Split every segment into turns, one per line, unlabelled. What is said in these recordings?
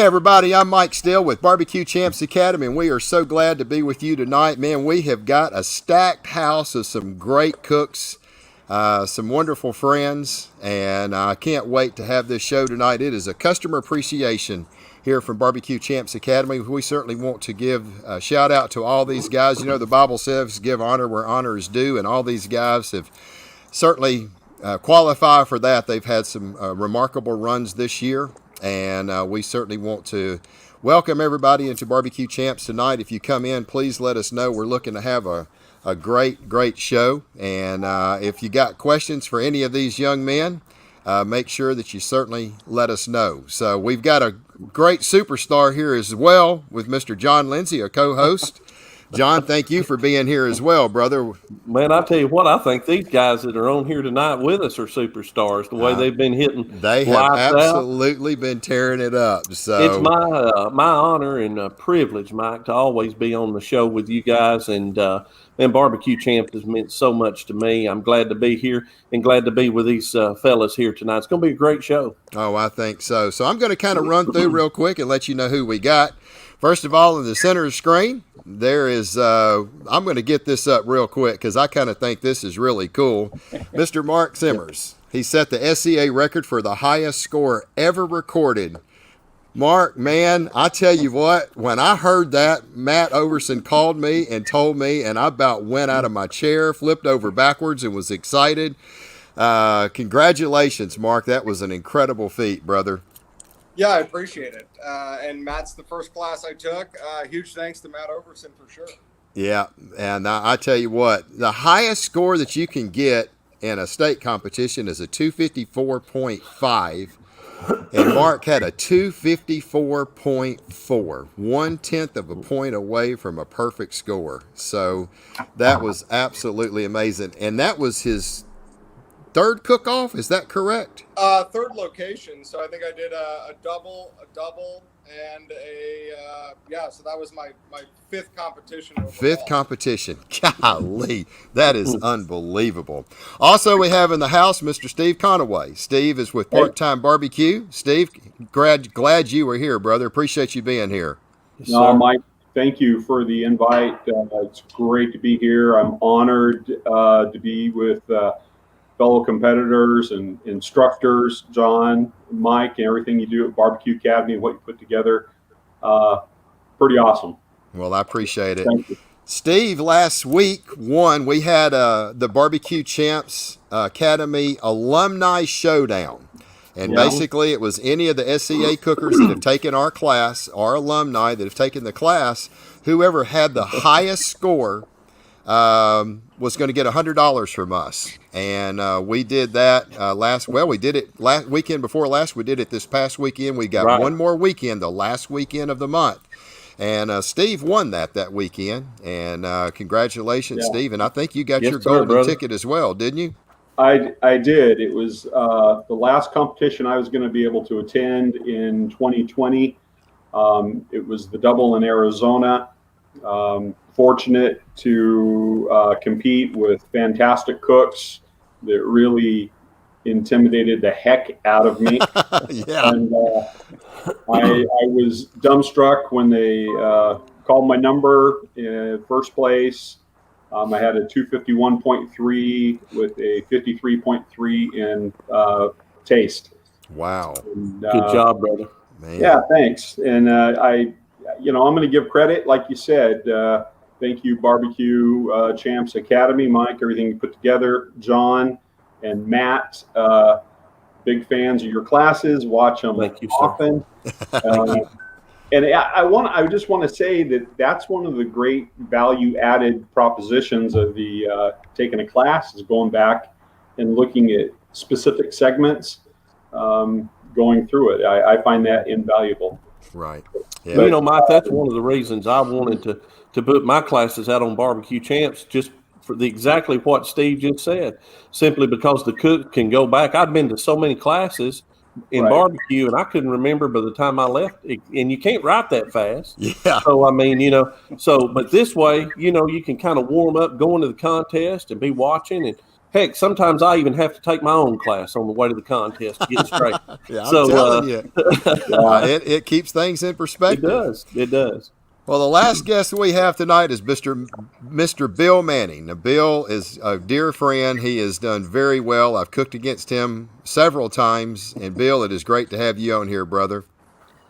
everybody, I'm Mike Still with Barbecue Champs Academy, and we are so glad to be with you tonight. Man, we have got a stacked house of some great cooks, some wonderful friends, and I can't wait to have this show tonight. It is a customer appreciation here from Barbecue Champs Academy. We certainly want to give a shout out to all these guys. You know, the Bible says give honor where honor is due, and all these guys have certainly qualify for that. They've had some remarkable runs this year, and we certainly want to welcome everybody into Barbecue Champs tonight. If you come in, please let us know. We're looking to have a great show, and if you got questions for any of these young men, make sure that you certainly let us know. So we've got a great superstar here as well with Mr. John Lindsay, a co-host. John, thank you for being here as well, brother.
Man, I tell you what, I think these guys that are on here tonight with us are superstars. The way they've been hitting,
they have absolutely been tearing it up. So
it's my honor and privilege, Mike, to always be on the show with you guys. And Barbecue Champ has meant so much to me. I'm glad to be here and glad to be with these fellas here tonight. It's going to be a great show.
Oh, I think so. So I'm going to kind of run through real quick and let you know who we got. First of all, in the center of the screen, there is, I'm going to get this up real quick because I kind of think this is really cool. Mr. Mark Simmers. He set the SCA record for the highest score ever recorded. Mark, man, I tell you what, when I heard that, Matt Overson called me and told me, and I about went out of my chair, flipped over backwards, and was excited. Congratulations, Mark. That was an incredible feat, brother.
Yeah, I appreciate it. And Matt's the first class I took. Huge thanks to Matt Overson for sure.
Yeah, and I tell you what, the highest score that you can get in a state competition is a 254.5, and Mark had a 254.4, 1/10 of a point away from a perfect score. So that was absolutely amazing, and that was his third cook-off, is that correct?
Third location. So I think I did a double, and so that was my fifth competition overall.
Fifth competition. Golly, that is unbelievable. Also, we have in the house Mr. Steve Conaway. Steve is with Part-Time Barbecue. Steve, glad you were here, brother. Appreciate you being here.
No, Mike, thank you for the invite. It's great to be here. I'm honored to be with fellow competitors and instructors, John, Mike, and everything you do at Barbecue Academy and what you put together. Pretty awesome.
Well, I appreciate it.
Thank you.
Steve, last week we had the Barbecue Champs Academy Alumni Showdown. And basically it was any of the SCA cookers that have taken our class, our alumni that have taken the class, whoever had the highest score was going to get $100 from us. And we did that we did it last weekend before last. We did it this past weekend. We got one more weekend, the last weekend of the month. And Steve won that weekend. And congratulations, Steve. And I think you got your golden ticket as well, didn't you?
I did. It was the last competition I was going to be able to attend in 2020. It was the double in Arizona. Fortunate to compete with fantastic cooks that really intimidated the heck out of me.
Yeah.
And I was dumbstruck when they called my number in first place. I had a 251.3 with a 53.3 in taste.
Wow.
And,
good job, brother.
Man.
Yeah, thanks. And I'm going to give credit, like you said. Thank you, Barbecue Champs Academy, Mike, everything you put together, John and Matt. Big fans of your classes. Watch them often. And I just want to say that that's one of the great value-added propositions of the taking a class is going back and looking at specific segments, going through it. I find that invaluable.
Right.
Yeah. But, Mike, that's one of the reasons I wanted to put my classes out on Barbecue Champs, just for exactly what Steve just said, simply because the cook can go back. I've been to so many classes in barbecue, and I couldn't remember by the time I left. And you can't write that fast.
Yeah.
So, I mean, but this way, you can kind of warm up going to the contest and be watching. Heck, sometimes I even have to take my own class on the way to the contest to get straight.
Yeah, I'm
So,
telling you, it keeps things in
it
perspective.
does. It does.
Well, the last guest we have tonight is Mr. Bill Manning. Now, Bill is a dear friend. He has done very well. I've cooked against him several times. And, Bill, it is great to have you on here, brother.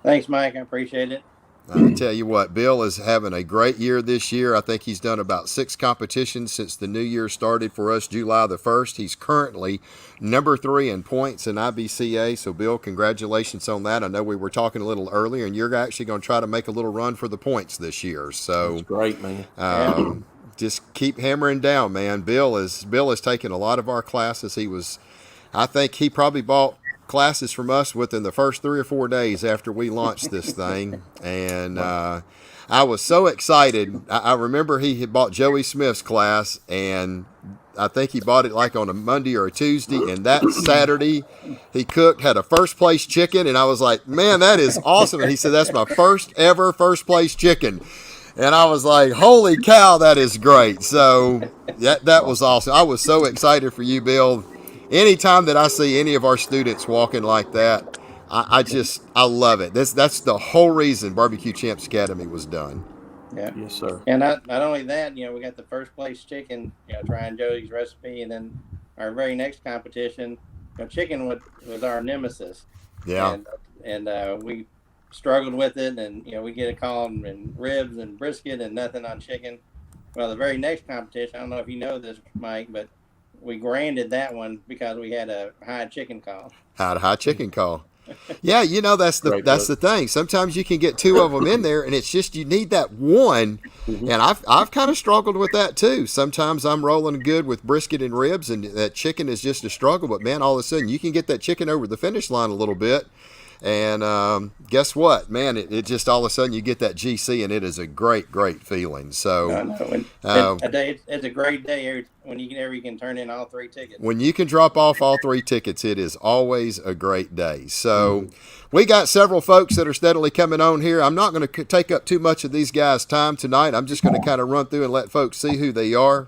Thanks, Mike. I appreciate it.
I tell you what, Bill is having a great year this year. I think he's done about 6 competitions since the new year started for us July the 1st. He's currently number 3 in points in IBCA. So, Bill, congratulations on that. I know we were talking a little earlier, and you're actually going to try to make a little run for the points this year. So,
That's great, man.
just keep hammering down, man. Bill has taken a lot of our classes. I think he probably bought classes from us within the first 3 or 4 days after we launched this thing. And I was so excited. I remember he had bought Joey Smith's class, and I think he bought it like on a Monday or a Tuesday. And that Saturday he cooked, had a first place chicken. And I was like, man, that is awesome. And he said, that's my first ever first place chicken. And I was like, holy cow, that is great. So that was awesome. I was so excited for you, Bill. Anytime that I see any of our students walking like that, I love it. That's the whole reason Barbecue Champs Academy was done.
Yeah.
Yes, sir.
And not only that, we got the first place chicken, trying Joey's recipe, and then our very next competition, chicken was our nemesis.
Yeah.
And we struggled with it, and we get a call and ribs and brisket and nothing on chicken. Well, the very next competition, I don't know if you know this, Mike, but we granted that one because we had a high chicken call.
Had a high chicken call. Yeah, that's the thing. Sometimes you can get 2 of them in there, and it's just you need that one. Mm-hmm. And I've kind of struggled with that too. Sometimes I'm rolling good with brisket and ribs, and that chicken is just a struggle. But man, all of a sudden you can get that chicken over the finish line a little bit. And guess what, man? It just all of a sudden you get that GC, and it is a great, great feeling. So
it's a great day whenever you can turn in all 3 tickets.
When you can drop off all 3 tickets, it is always a great day. So we got several folks that are steadily coming on here. I'm not going to take up too much of these guys' time tonight. I'm just going to kind of run through and let folks see who they are.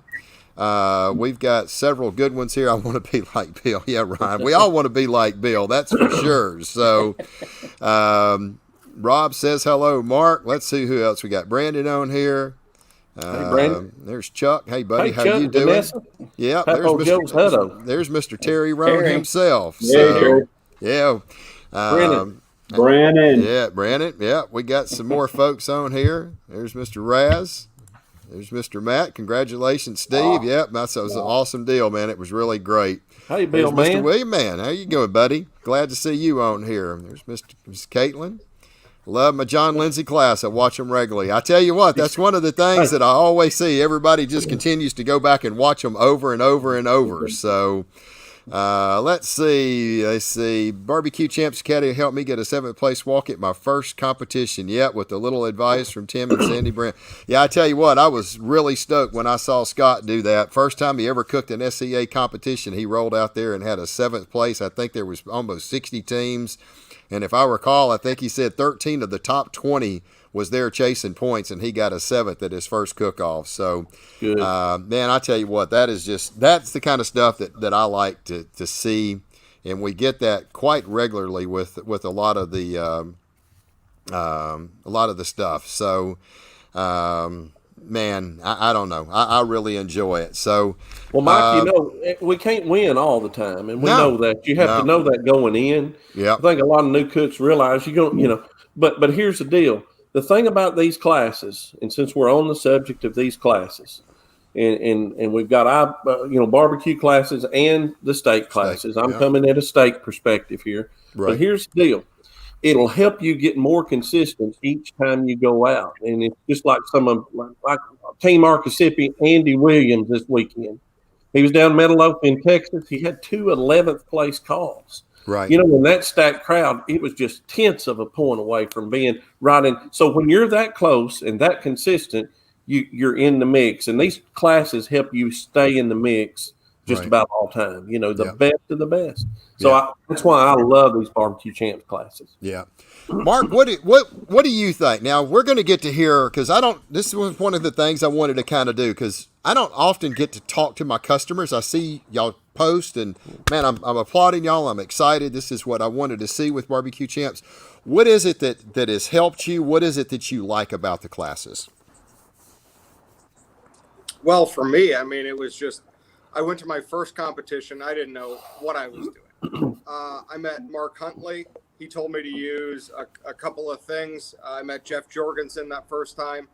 We've got several good ones here. I want to be like Bill. Yeah, Ryan. We all want to be like Bill. That's for sure. So, Rob says hello, Mark. Let's see who else we got. Brandon on here.
Hey, Brandon.
There's Chuck. Hey, buddy.
Hey,
how
Chuck,
you doing?
Vanessa.
Yeah. There's Mr. Terry Roan himself. So, yeah.
Brandon.
Yeah, Brandon. Yeah, we got some more folks on here. There's Mr. Raz. There's Mr. Matt. Congratulations, Steve. Yep, that was an awesome deal, man. It was really great.
Hey, Bill,
There's
man.
Mr. William, man. How you going, buddy? Glad to see you on here. There's Miss Caitlin. Love my John Lindsay class. I watch them regularly. I tell you what, that's one of the things that I always see. Everybody just continues to go back and watch them over and over and over. So let's see. Barbecue Champs Academy helped me get a 7th place walk at my first competition. Yeah, with a little advice from Tim and Sandy Brand. Yeah, I tell you what, I was really stoked when I saw Scott do that. First time he ever cooked an SCA competition, he rolled out there and had a 7th place. I think there was almost 60 teams. And if I recall, I think he said 13 of the top 20 was there chasing points, and he got a 7th at his first cook-off. So, man, I tell you what, that's the kind of stuff that I like to see, and we get that quite regularly with a lot of the stuff. So, man, I don't know. I really enjoy it. So,
well, Mike, we can't win all the time, and we know that. You have to know that going in.
Yeah,
I think a lot of new cooks realize but here's the deal. The thing about these classes, and since we're on the subject of these classes, and we've got our barbecue classes and the steak classes. I'm coming at a steak perspective here. Right. But here's the deal. It'll help you get more consistent each time you go out. And it's just like like Team Arcasipi, Andy Williams this weekend. He was down Metalloaf in Texas. He had 2 11th place calls.
Right.
In that stacked crowd, it was just 1/10 of a point away from being right in. So when you're that close and that consistent, you're in the mix. And these classes help you stay in the mix just about all time. The best of the best. So that's why I love these Barbecue Champs classes.
Yeah. Mark, what do you think? Now we're going to get to hear, because this was one of the things I wanted to kind of do, because I don't often get to talk to my customers. I see y'all post, and man, I'm applauding y'all. I'm excited. This is what I wanted to see with Barbecue Champs. What is it that has helped you? What is it that you like about the classes?
Well, for me, I mean, it was just, I went to my first competition. I didn't know what I was doing. I met Mark Huntley. He told me to use a couple of things. I met Jeff Jorgensen that first time.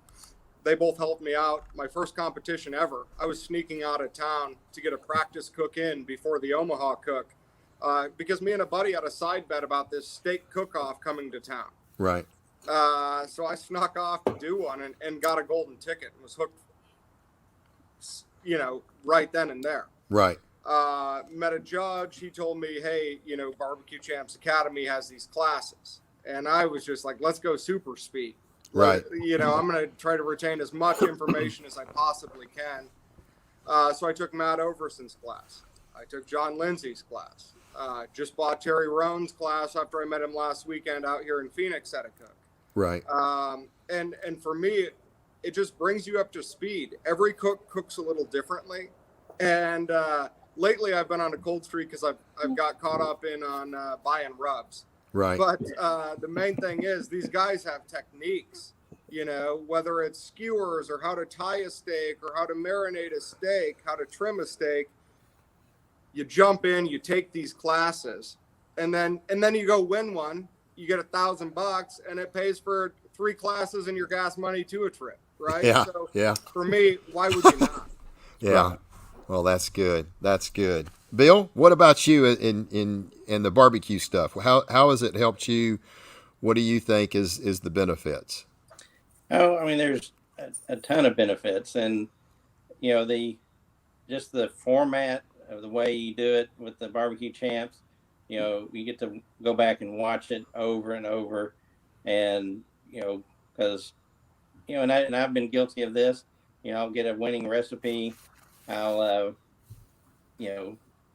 They both helped me out. My first competition ever, I was sneaking out of town to get a practice cook in before the Omaha cook, because me and a buddy had a side bet about this steak cook-off coming to town.
Right.
So I snuck off to do one and got a golden ticket and was hooked, right then and there.
Right.
Met a judge. He told me, hey, Barbecue Champs Academy has these classes. And I was just like, let's go super speed.
Right.
I'm going to try to retain as much information as I possibly can. So I took Matt Overson's class. I took John Lindsay's class. Just bought Terry Roan's class after I met him last weekend out here in Phoenix at a cook.
Right.
And for me, it just brings you up to speed. Every cook cooks a little differently. And lately I've been on a cold streak because I've got caught up on buying rubs.
Right.
But the main thing is these guys have techniques, whether it's skewers or how to tie a steak or how to marinate a steak, how to trim a steak. You jump in, you take these classes, and then you go win one. You get $1,000 and it pays for 3 classes and your gas money to a trip. Right.
Yeah.
So
Yeah.
for me, why would you not?
Yeah.
Right.
Well, that's good. That's good. Bill, what about you in the barbecue stuff? How has it helped you? What do you think is the benefits?
Oh, I mean, there's a ton of benefits, and just the format of the way you do it with the Barbecue Champs. You get to go back and watch it over and over, and because and I've been guilty of this. I'll get a winning recipe, I'll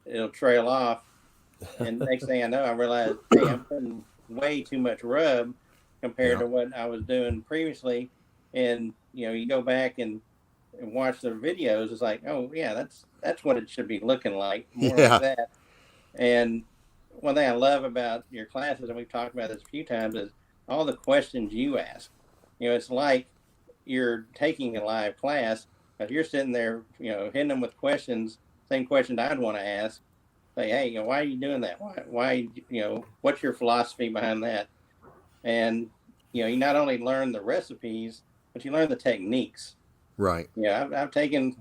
it'll trail off, and next thing I know, I realize, hey, I'm putting way too much rub compared to what I was doing previously. And you go back and watch the videos. It's like, oh yeah, that's what it should be looking like, more like that. And one thing I love about your classes, and we've talked about this a few times, is all the questions you ask. It's like you're taking a live class, but you're sitting there, hitting them with questions, same question I'd want to ask. Say, hey, why are you doing that? Why, what's your philosophy behind that? And, you not only learn the recipes, but you learn the techniques.
Right.
Yeah, I've taken,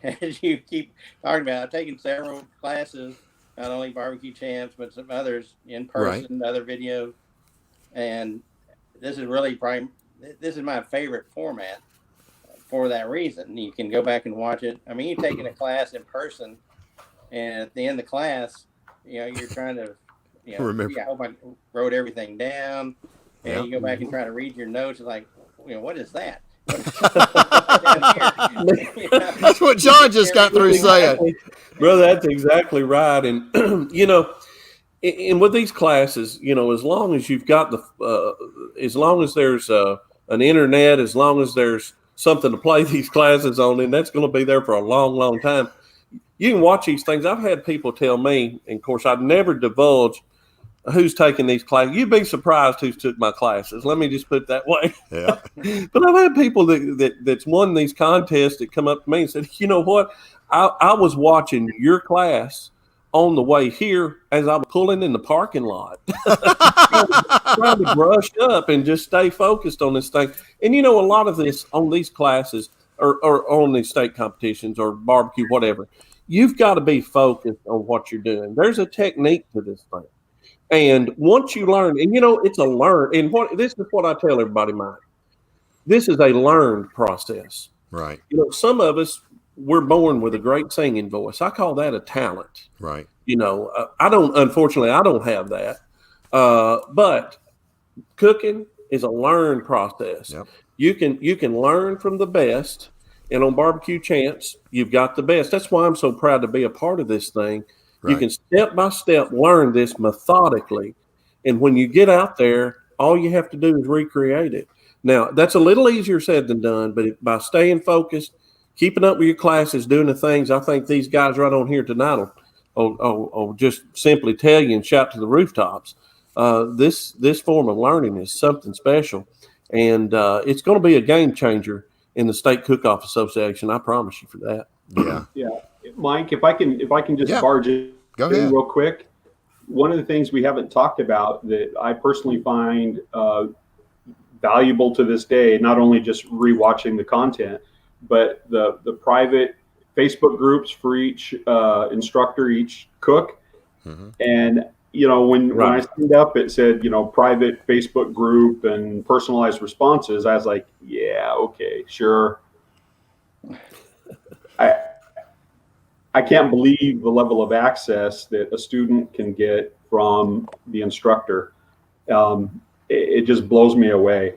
as you keep talking about, I've taken several classes, not only Barbecue Champs, but some others in person, other videos. And this is really this is my favorite format for that reason. You can go back and watch it. I mean, you're taking a class in person, and at the end of the class, you're trying to,
remember.
I hope I wrote everything down. And you go back and try to read your notes. It's like, what is that?
That's what John just got through saying.
Brother, that's exactly right. And, and with these classes, as long as you've got as long as there's an internet, as long as there's something to play these classes on, and that's going to be there for a long, long time. You can watch these things. I've had people tell me, and of course, I'd never divulge who's taking these classes. You'd be surprised who's took my classes. Let me just put it that way.
Yeah.
But I've had people that's won these contests that come up to me and said, you know what? I was watching your class on the way here as I was pulling in the parking lot, trying to brush up and just stay focused on this thing. And, a lot of this on these classes or on these state competitions or barbecue, whatever, you've got to be focused on what you're doing. There's a technique to this thing. And once you learn, and it's a learn, and this is what I tell everybody, Mike. This is a learned process.
Right.
Some of us, we're born with a great singing voice. I call that a talent.
Right.
Unfortunately, I don't have that. But cooking is a learned process.
Yep.
You can learn from the best, and on Barbecue Champs, you've got the best. That's why I'm so proud to be a part of this thing. Right. You can step by step learn this methodically, and when you get out there, all you have to do is recreate it. Now, that's a little easier said than done, but by staying focused, keeping up with your classes, doing the things I think these guys right on here tonight will just simply tell you and shout to the rooftops. This form of learning is something special, and it's going to be a game changer in the State Cook-Off Association. I promise you for that.
Yeah.
Yeah, Mike, if I can just
Yeah.
barge in
Go ahead.
real quick. One of the things we haven't talked about that I personally find valuable to this day, not only just rewatching the content, but the private Facebook groups for each instructor, each cook.
Mm-hmm.
And, when I signed up, it said, private Facebook group and personalized responses. I was like, yeah, okay, sure. I can't believe the level of access that a student can get from the instructor. It just blows me away.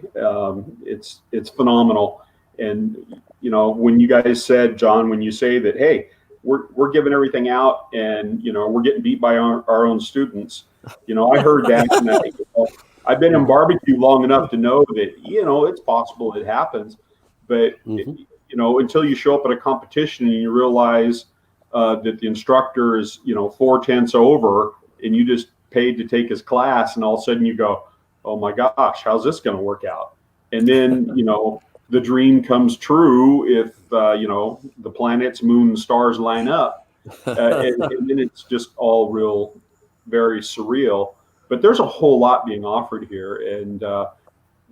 It's phenomenal. And when you guys said, John, when you say that, hey, we're giving everything out, and we're getting beat by our own students. I heard that, and I've been in barbecue long enough to know that it's possible it happens, but until you show up at a competition and you realize that the instructor is 4/10 over, and you just paid to take his class, and all of a sudden you go, oh my gosh, how's this going to work out? And then the dream comes true if the planets, moon, and stars line up, and then it's just all real, very surreal. But there's a whole lot being offered here, and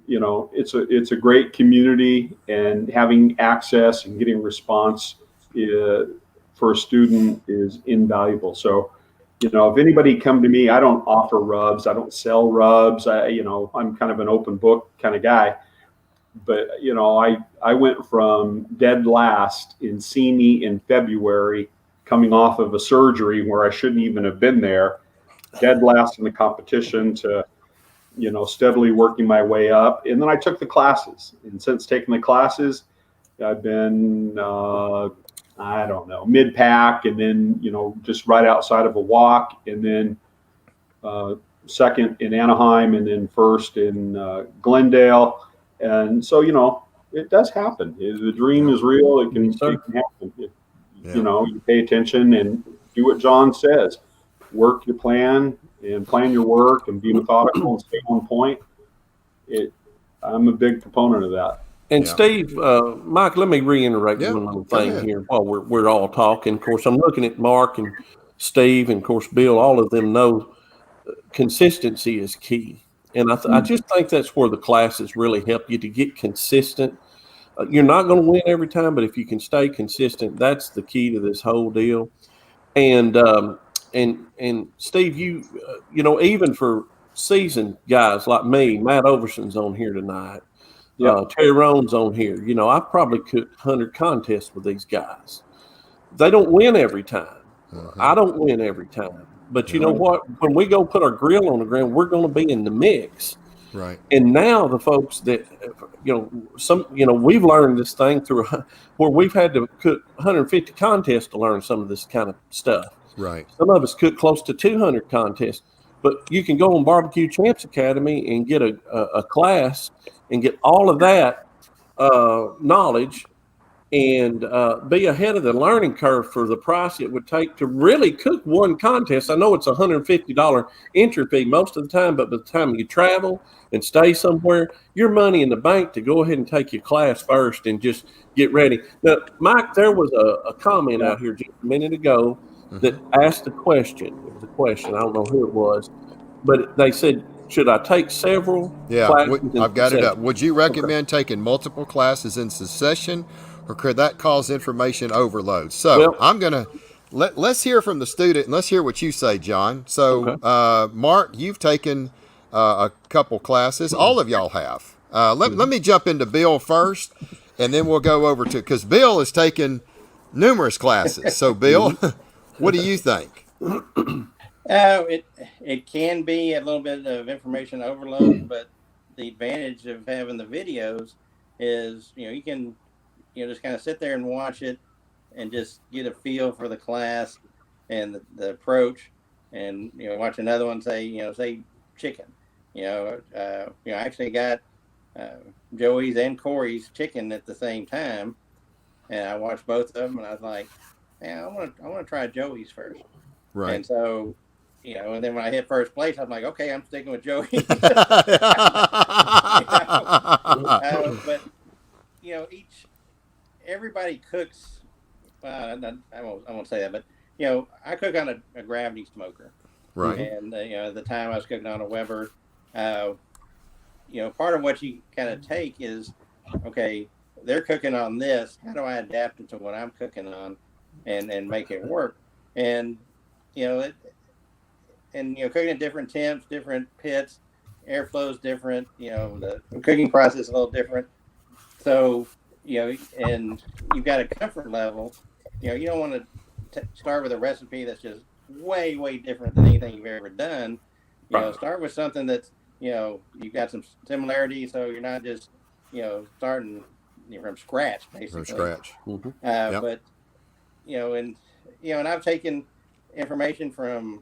it's a great community, and having access and getting response for a student is invaluable. So, if anybody come to me, I don't offer rubs. I don't sell rubs. I'm kind of an open book kind of guy. But, I went from dead last in CME in February, coming off of a surgery where I shouldn't even have been there, dead last in the competition, to, steadily working my way up. And then I took the classes. And since taking the classes, I've been, mid-pack, and then, just right outside of a walk, and then second in Anaheim, and then first in Glendale. And so, it does happen. The dream is real. It can happen. You pay attention and do what John says. Work your plan and plan your work and be methodical and stay on point. I'm a big proponent of that.
And Steve, Mike, let me reiterate one little thing here while we're all talking. Of course, I'm looking at Mark and Steve, and of course Bill. All of them know consistency is key, and I just think that's where the classes really help you to get consistent. You're not going to win every time, but if you can stay consistent, that's the key to this whole deal. And Steve, you even for seasoned guys like me, Matt Overson's on here tonight. Terry Roan's on here. I've probably cooked 100 contests with these guys. They don't win every time. I don't win every time. But you know what? When we go put our grill on the ground, we're going to be in the mix.
Right.
And now the folks that, we've learned this thing through where we've had to cook 150 contests to learn some of this kind of stuff.
Right.
Some of us cook close to 200 contests. But you can go on Barbecue Champs Academy and get a class and get all of that knowledge and be ahead of the learning curve for the price it would take to really cook one contest. I know it's $150 entry fee most of the time, but by the time you travel and stay somewhere, your money in the bank to go ahead and take your class first and just get ready. Now, Mike, there was a comment out here just a minute ago that asked a question. It was a question. I don't know who it was, but they said, should I take several classes?
I've got it up. Would you recommend taking multiple classes in succession, or could that cause information overload? So I'm going to let's hear from the student, and let's hear what you say, John. So, Mark, you've taken a couple classes. All of y'all have. Let me jump into Bill first, and then we'll go over to, because Bill has taken numerous classes. So, Bill, what do you think?
It can be a little bit of information overload, but the advantage of having the videos is, you can, just kind of sit there and watch it and just get a feel for the class and the approach, and, watch another one say chicken. I actually got Joey's and Corey's chicken at the same time. and I watched both of them, and I was like, "Yeah, I want to try Joey's first."
Right.
And so, and then when I hit first place, I'm like, "Okay, I'm sticking with Joey." But everybody cooks. I won't say that, but I cook on a gravity smoker.
Right.
And at the time I was cooking on a Weber. Part of what you kind of take is, okay, they're cooking on this. How do I adapt it to what I'm cooking on, and make it work? And cooking at different temps, different pits, airflow is different. The cooking process is a little different. So and you've got a comfort level. You don't want to start with a recipe that's just way, way different than anything you've ever done. Start with something that's, you've got some similarities, so you're not just, starting from scratch, basically.
From scratch.
Yep. But, and I've taken information from,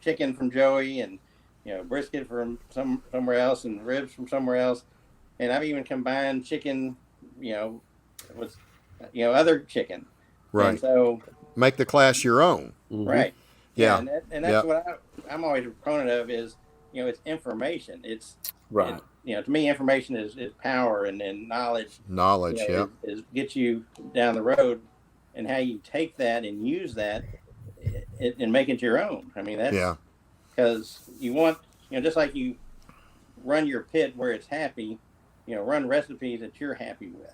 chicken from Joey, and, brisket from somewhere else, and ribs from somewhere else. And I've even combined chicken, with, other chicken.
Right.
And so
make the class your own.
Right.
Yeah.
And that's what I'm always a proponent of is, it's information. It's
right.
To me, information is power, and knowledge.
Knowledge,
is get you down the road, and how you take that and use that and make it your own. I mean, that's because you want, just like you run your pit where it's happy, run recipes that you're happy with.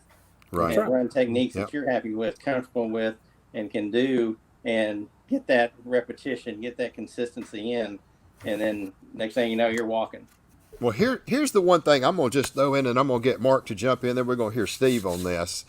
Right.
And run techniques that you're happy with, comfortable with, and can do, and get that repetition, get that consistency in, and then next thing you know, you're walking.
Well, here's the one thing I'm going to just throw in, and I'm going to get Mark to jump in, then we're going to hear Steve on this.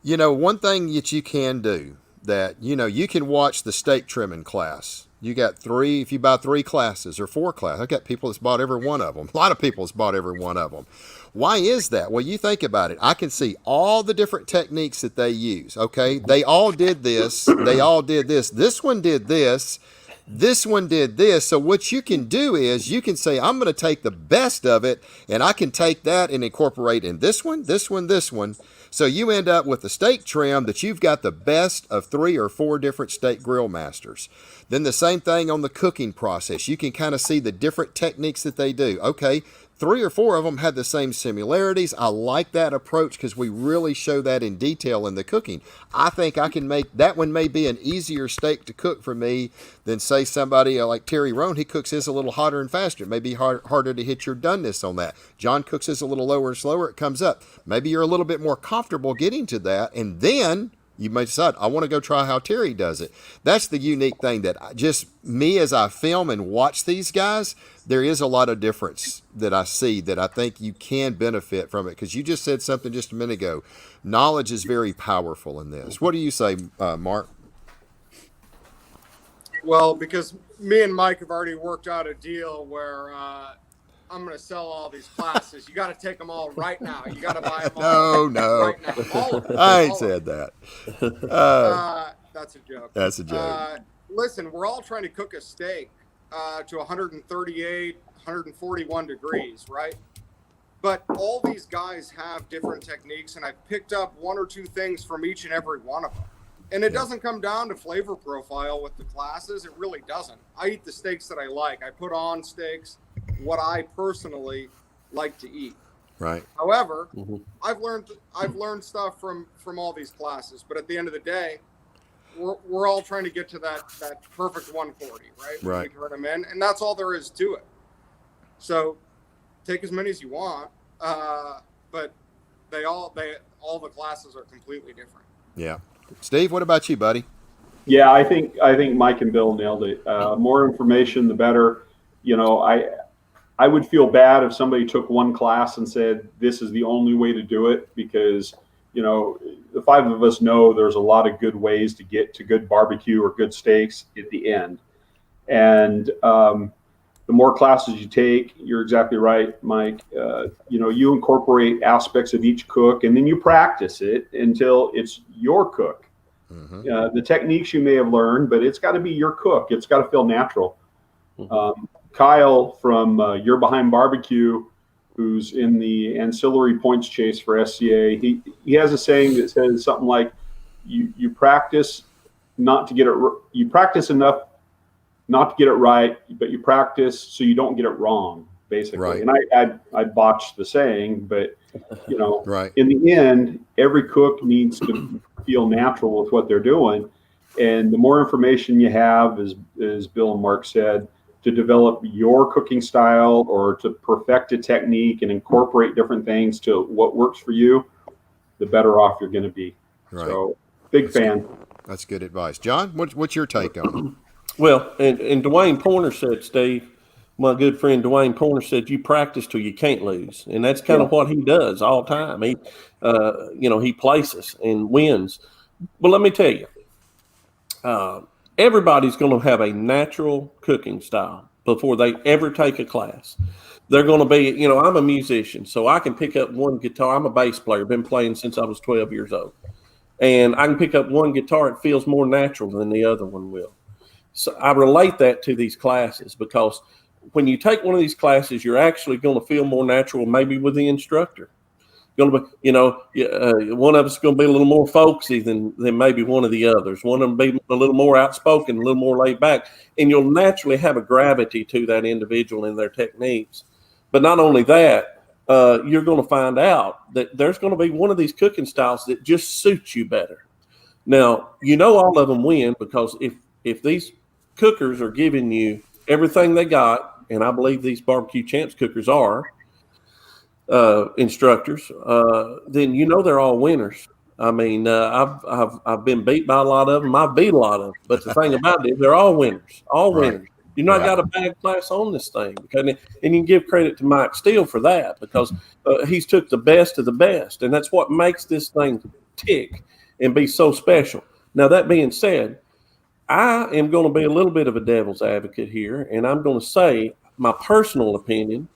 One thing that you can do that, you can watch the steak trimming class. You got if you buy 3 classes or 4 classes, I've got people that's bought every one of them. A lot of people that's bought every one of them. Why is that? Well, you think about it. I can see all the different techniques that they use. Okay. They all did this. They all did this. This one did this. This one did this. So what you can do is you can say, I'm going to take the best of it, and I can take that and incorporate in this one, this one, this one. So you end up with a steak trim that you've got the best of 3 or 4 different steak grill masters. Then the same thing on the cooking process. You can kind of see the different techniques that they do. Okay, 3 or 4 of them had the same similarities. I like that approach because we really show that in detail in the cooking. I think I can make that one may be an easier steak to cook for me than, say, somebody like Terry Roan. He cooks his a little hotter and faster. It may be harder to hit your doneness on that. John cooks his a little lower and slower. It comes up. Maybe you're a little bit more comfortable getting to that, and then you may decide, I want to go try how Terry does it. That's the unique thing that just me as I film and watch these guys, there is a lot of difference that I see that I think you can benefit from it. Because you just said something just a minute ago. Knowledge is very powerful in this. What do you say, Mark?
Well, because me and Mike have already worked out a deal where I'm going to sell all these classes. You got to take them all right now. You got to buy them all right now. All of them.
I ain't said that.
That's a joke.
That's a joke.
Listen, we're all trying to cook a steak to 138, 141 degrees, right? But all these guys have different techniques, and I've picked up 1 or 2 things from each and every one of them. And it doesn't come down to flavor profile with the classes. It really doesn't. I eat the steaks that I like. I put on steaks what I personally like to eat.
Right.
However, I've learned stuff from all these classes, but at the end of the day, we're all trying to get to that perfect 140, right?
Right.
We turn them in, and that's all there is to it. So take as many as you want, but all the classes are completely different.
Yeah. Steve, what about you, buddy?
Yeah, I think Mike and Bill nailed it. More information, the better. I would feel bad if somebody took one class and said, this is the only way to do it, because, the 5 of us know there's a lot of good ways to get to good barbecue or good steaks at the end. And the more classes you take, you're exactly right, Mike. You incorporate aspects of each cook, and then you practice it until it's your cook. The techniques you may have learned, but it's got to be your cook. It's got to feel natural. Kyle from You're Behind Barbecue who's in the ancillary points chase for SCA. He has a saying that says something like, you practice not to get it. You practice enough not to get it right, but you practice so you don't get it wrong, basically.
Right.
And I botched the saying, but
Right.
in the end, every cook needs to feel natural with what they're doing. And the more information you have, as Bill and Mark said, to develop your cooking style or to perfect a technique and incorporate different things to what works for you, the better off you're going to be.
Right.
So, big fan.
That's good advice. John, what's your take on it?
Well, and Dwayne Pointer said, Steve, my good friend Dwayne Pointer said, you practice till you can't lose. And that's kind of what he does all the time. He, he places and wins. But let me tell you, everybody's going to have a natural cooking style before they ever take a class. They're going to be, I'm a musician, so I can pick up one guitar. I'm a bass player, been playing since I was 12 years old. And I can pick up one guitar. It feels more natural than the other one will. So I relate that to these classes because when you take one of these classes, you're actually going to feel more natural, maybe with the instructor. Going to be, one of us is going to be a little more folksy than maybe one of the others. One of them be a little more outspoken, a little more laid back, and you'll naturally have a gravity to that individual and their techniques. But not only that, you're going to find out that there's going to be one of these cooking styles that just suits you better. Now, all of them win because if these cookers are giving you everything they got, and I believe these Barbecue Champs cookers are instructors, then they're all winners. I mean, I've been beat by a lot of them. I've beat a lot of them. But the thing about it, they're all winners. All
Right.
winners. You're not got a bad class on this thing, and you can give credit to Mike Steele for that because he's took the best of the best, and that's what makes this thing tick and be so special. Now, that being said, I am going to be a little bit of a devil's advocate here, and I'm going to say my personal opinion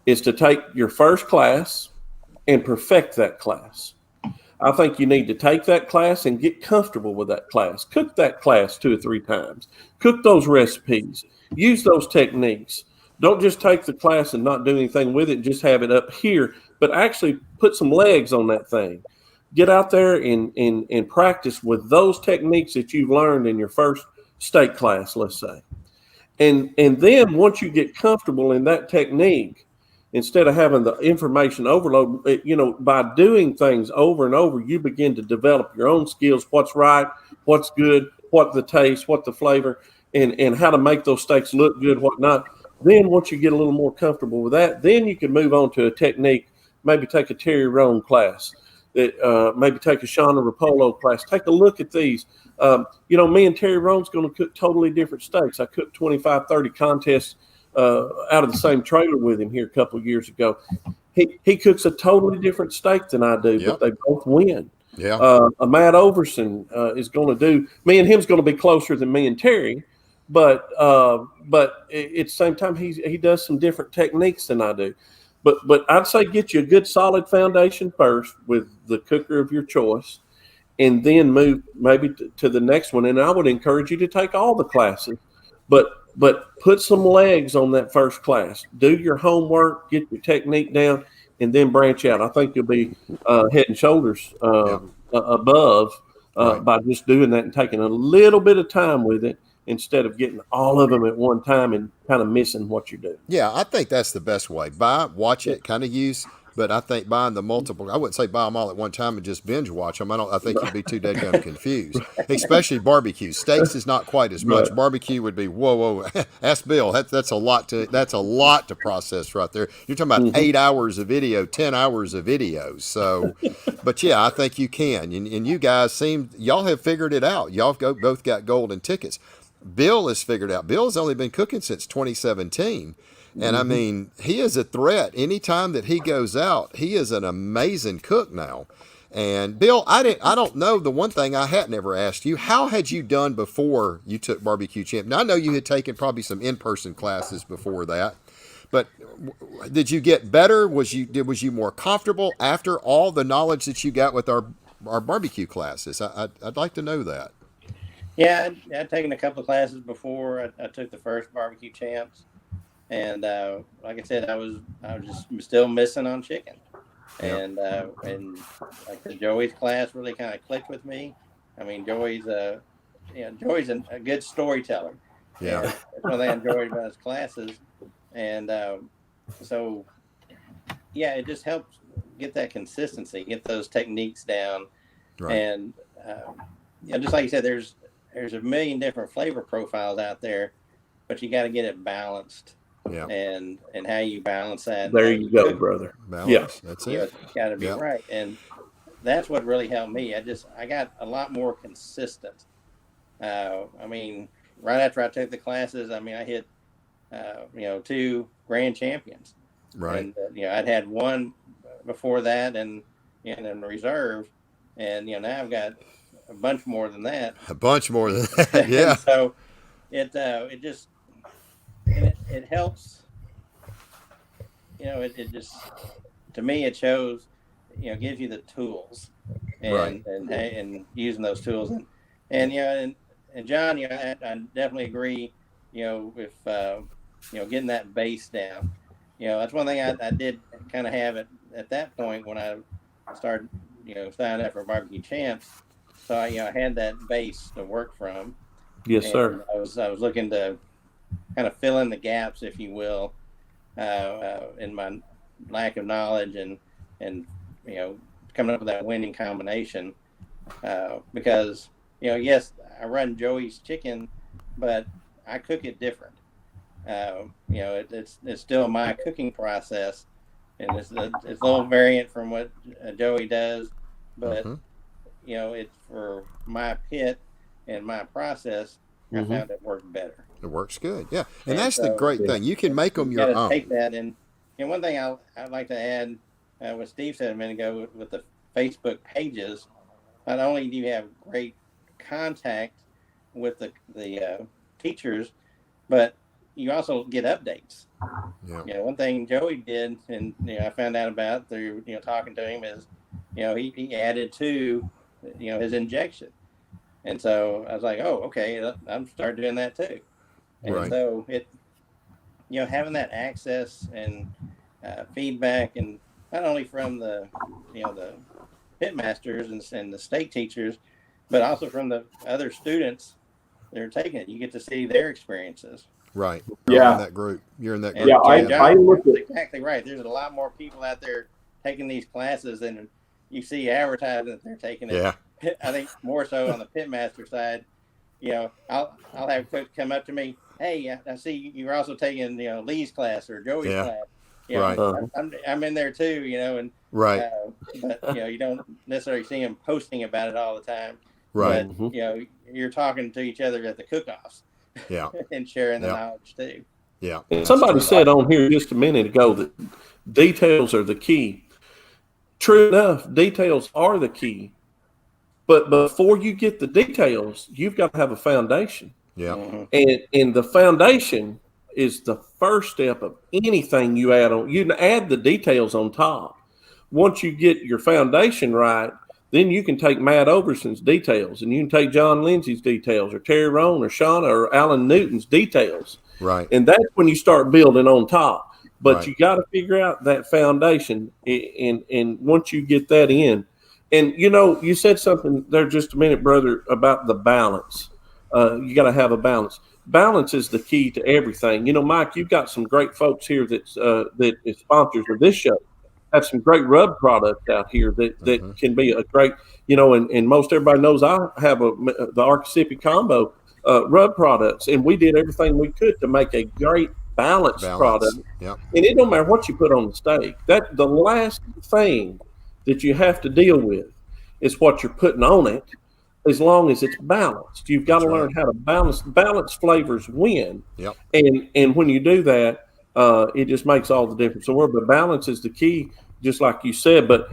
is to take your first class and perfect that class. I think you need to take that class and get comfortable with that class. Cook that class 2 or 3 times. Cook those recipes. Use those techniques. Don't just take the class and not do anything with it, just have it up here, but actually put some legs on that thing. Get out there and practice with those techniques that you've learned in your first steak class, let's say. And then once you get comfortable in that technique, instead of having the information overload, by doing things over and over, you begin to develop your own skills, what's right, what's good, what the taste, what the flavor, and how to make those steaks look good, whatnot. Then once you get a little more comfortable with that, then you can move on to a technique, maybe take a Terry Roan class, maybe take a Shauna Rapolo class. Take a look at these. Me and Terry Roan's going to cook totally different steaks. I cooked 25, 30 contests out of the same trailer with him here a couple of years ago. He cooks a totally different steak than I do, but they both win.
Yeah.
Matt Overson is going to do. Me and him's going to be closer than me and Terry, but at the same time he does some different techniques than I do. But I'd say get you a good solid foundation first with the cooker of your choice, and then move maybe to the next one. And I would encourage you to take all the classes, but put some legs on that first class. Do your homework, get your technique down, and then branch out. I think you'll be head and shoulders above by just doing that and taking a little bit of time with it instead of getting all of them at one time and kind of missing what you do.
Yeah, I think that's the best way. Buy, watch it, kind of use. But I think buying the multiple, I wouldn't say buy them all at one time and just binge watch them. I think you'd be too dead confused, especially barbecue. Steaks is not quite as much. Barbecue would be whoa. Ask Bill. That's a lot to process right there. You're talking about 8 hours of video, 10 hours of video. So, but yeah, I think you can. And you guys y'all have figured it out. Y'all both got golden tickets. Bill has figured out. Bill's only been cooking since 2017. And I mean, he is a threat. Anytime that he goes out, he is an amazing cook now. And Bill, I don't know. The one thing I had never asked you, how had you done before you took Barbecue Champ? Now I know you had taken probably some in-person classes before that, but did you get better? Was you more comfortable after all the knowledge that you got with our barbecue classes? I'd like to know that.
Yeah, I'd taken a couple of classes before I took the first Barbecue Champs. And like I said, I was just still missing on chicken.
Yeah.
And like the Joey's class really kind of clicked with me. I mean, Joey's a good storyteller.
Yeah.
And that's one thing I enjoyed about his classes. And so, yeah, it just helps get that consistency, get those techniques down.
Right.
And just like you said, there's a million different flavor profiles out there, but you got to get it balanced.
Yeah.
And how you balance that.
There you go, brother.
Balance.
Yeah.
That's
You know,
it.
it's got to be
Yeah.
right. And that's what really helped me. I got a lot more consistent. I mean, right after I took the classes, I mean, I hit, 2 grand champions.
Right.
And, I'd had one before that and in reserve. And, now I've got a bunch more than that.
A bunch more than that. Yeah.
So it just, it helps, it just, to me, it shows, gives you the tools and,
Right.
and using those tools. And John, I definitely agree, with, getting that base down. That's one thing I did kind of have at that point when I started, signing up for Barbecue Champs. So I had that base to work from.
Yes, sir.
And I was looking to kind of fill in the gaps, if you will, in my lack of knowledge and coming up with that winning combination. Because yes, I run Joey's Chicken, but I cook it different. It's still my cooking process, and it's a little variant from what Joey does, but it's for my pit and my process. I found it worked better.
It works good. Yeah. And
And
that's the
so,
great thing. You can make them
You
your
got to
own.
take that, and one thing I'd like to add, what Steve said a minute ago with the Facebook pages. Not only do you have great contact with the teachers, but you also get updates.
Yeah.
One thing Joey did, and I found out about through talking to him, is he added to his injection, and so I was like, oh, okay, I'm starting doing that too. And
Right.
so it having that access and feedback, and not only from the the pit masters and the state teachers, but also from the other students that are taking it. You get to see their experiences.
Right.
Yeah.
You're in that group. You're in that group.
Yeah,
And
I looked at-
that's exactly right. There's a lot more people out there taking these classes than you see advertising that they're taking it.
Yeah.
I think more so on the pitmaster side. I'll have folks come up to me. Hey, I see you're also taking Lee's class or Joey's
Yeah.
class.
Right.
I'm in there too. And
Right.
but you don't necessarily see them posting about it all the time.
Right.
But you're talking to each other at the cook-offs.
Yeah.
And sharing the
Yeah.
knowledge too.
Yeah.
And somebody said on here just a minute ago that details are the key. True enough, details are the key. But before you get the details, you've got to have a foundation.
Yeah.
Mhm.
And the foundation is the first step of anything you add on. You can add the details on top. Once you get your foundation right, then you can take Matt Overson's details, and you can take John Lindsay's details, or Terry Rohn, or Shauna, or Alan Newton's details.
Right.
And that's when you start building on top. But
Right.
you got to figure out that foundation, and once you get that in, and you said something there just a minute, brother, about the balance. You got to have a balance. Balance is the key to everything. Mike, you've got some great folks here that is sponsors of this show. Have some great rub products out here that can be a great, and most everybody knows I have the Archisipi Combo rub products, and we did everything we could to make a great balanced product.
Yeah.
And it don't matter what you put on the steak. That the last thing that you have to deal with is what you're putting on it, as long as it's balanced. You've got to learn how to balance flavors win.
Yep.
And when you do that, it just makes all the difference. So the balance is the key, just like you said. But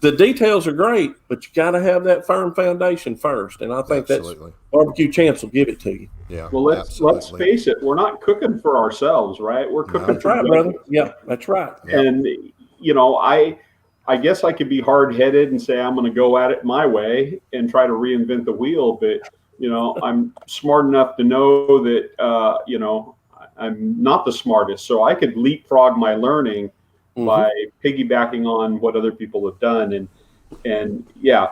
the details are great, but you got to have that firm foundation first. And I think
Absolutely.
that's Barbecue Champs will give it to you.
Yeah.
Well, let's face it. We're not cooking for ourselves, right? We're cooking
That's
for
right, brother. Yeah, that's right.
Yeah.
And I guess I could be hard-headed and say I'm going to go at it my way and try to reinvent the wheel, but I'm smart enough to know that I'm not the smartest, so I could leapfrog my learning
Mhm.
by piggybacking on what other people have done. And yeah,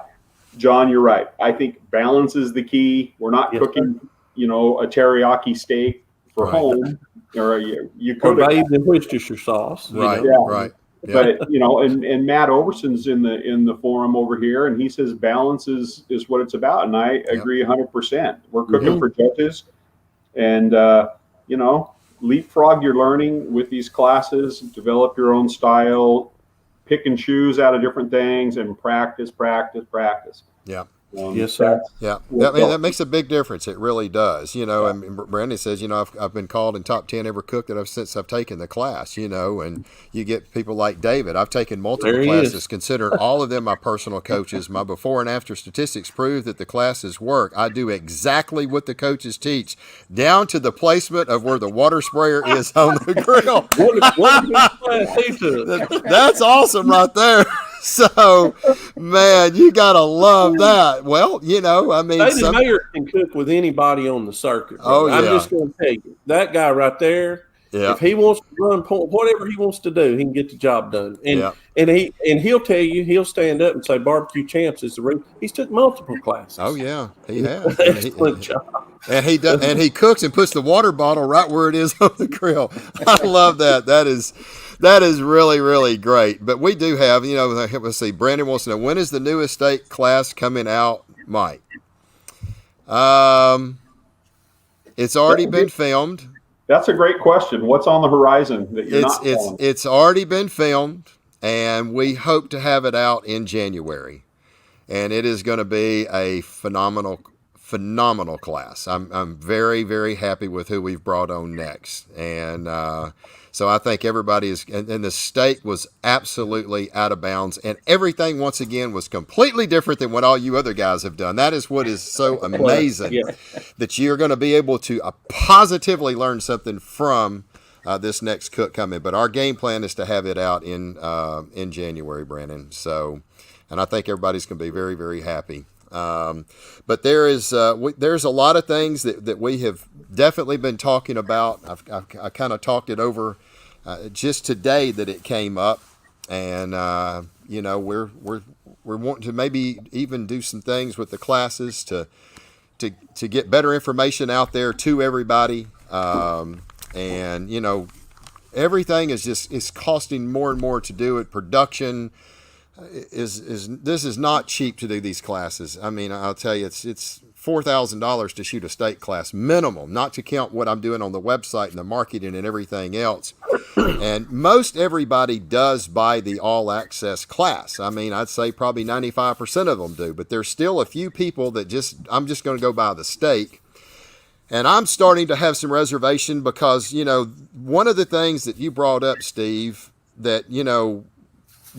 John, you're right. I think balance is the key. We're not
Yes,
cooking, a teriyaki steak for
Right.
home, or you
Or
could have.
bathed in Worcestershire sauce. you
Right.
know?
Yeah.
Right. Yeah.
But and Matt Overson's in the forum over here, and he says balance is what it's about, and I agree 100%. We're cooking
Mhm.
for judges, and leapfrog your learning with these classes, develop your own style, pick and choose out of different things, and practice.
Yeah.
Yes, sir.
that's
Yeah,
what
that
helps.
makes a big difference. It really does. And Brandon says, I've been called in top 10 ever cook that since I've taken the class, and you get people like David. I've taken multiple
There he
classes,
is.
considering all of them my personal coaches. My before and after statistics prove that the classes work. I do exactly what the coaches teach, down to the placement of where the water sprayer is on the grill.
What a good class he took.
That's awesome right there. So, man, you gotta love that. Well,
David Mayer can cook with anybody on the circuit.
Oh,
brother. I'm
yeah.
just going to tell you, that guy right there,
yeah,
if he wants to run whatever he wants to do, he can get the job done. And
Yeah.
and he'll tell you, he'll stand up and say Barbecue Champs is the reason. He's took multiple classes.
oh yeah, he has. And
Excellent job.
and he does, and he cooks and puts the water bottle right where it is on the grill. I love that. That is really, really great. But we do have, let's see. Brandon wants to know, when is the new estate class coming out, Mike? It's already been filmed.
That's a great question. What's on the horizon that you're not telling?
It's already been filmed, and we hope to have it out in January. And it is going to be a phenomenal class. I'm very, very happy with who we've brought on next. And so I think everybody is, and the steak was absolutely out of bounds. And everything, once again, was completely different than what all you other guys have done. That is what is so amazing,
Yeah.
that you're going to be able to positively learn something from this next cook coming. But our game plan is to have it out in January, Brandon. So, and I think everybody's going to be very, very happy. But there's a lot of things that we have definitely been talking about. I kind of talked it over just today that it came up, and we're wanting to maybe even do some things with the classes to get better information out there to everybody. And everything is costing more and more to do it. Production this is not cheap to do these classes. I mean, I'll tell you, it's $4,000 to shoot a state class minimum, not to count what I'm doing on the website and the marketing and everything else. And most everybody does buy the all access class. I mean, I'd say probably 95% of them do, but there's still a few people that I'm just going to go buy the steak. And I'm starting to have some reservation because, one of the things that you brought up, Steve, that,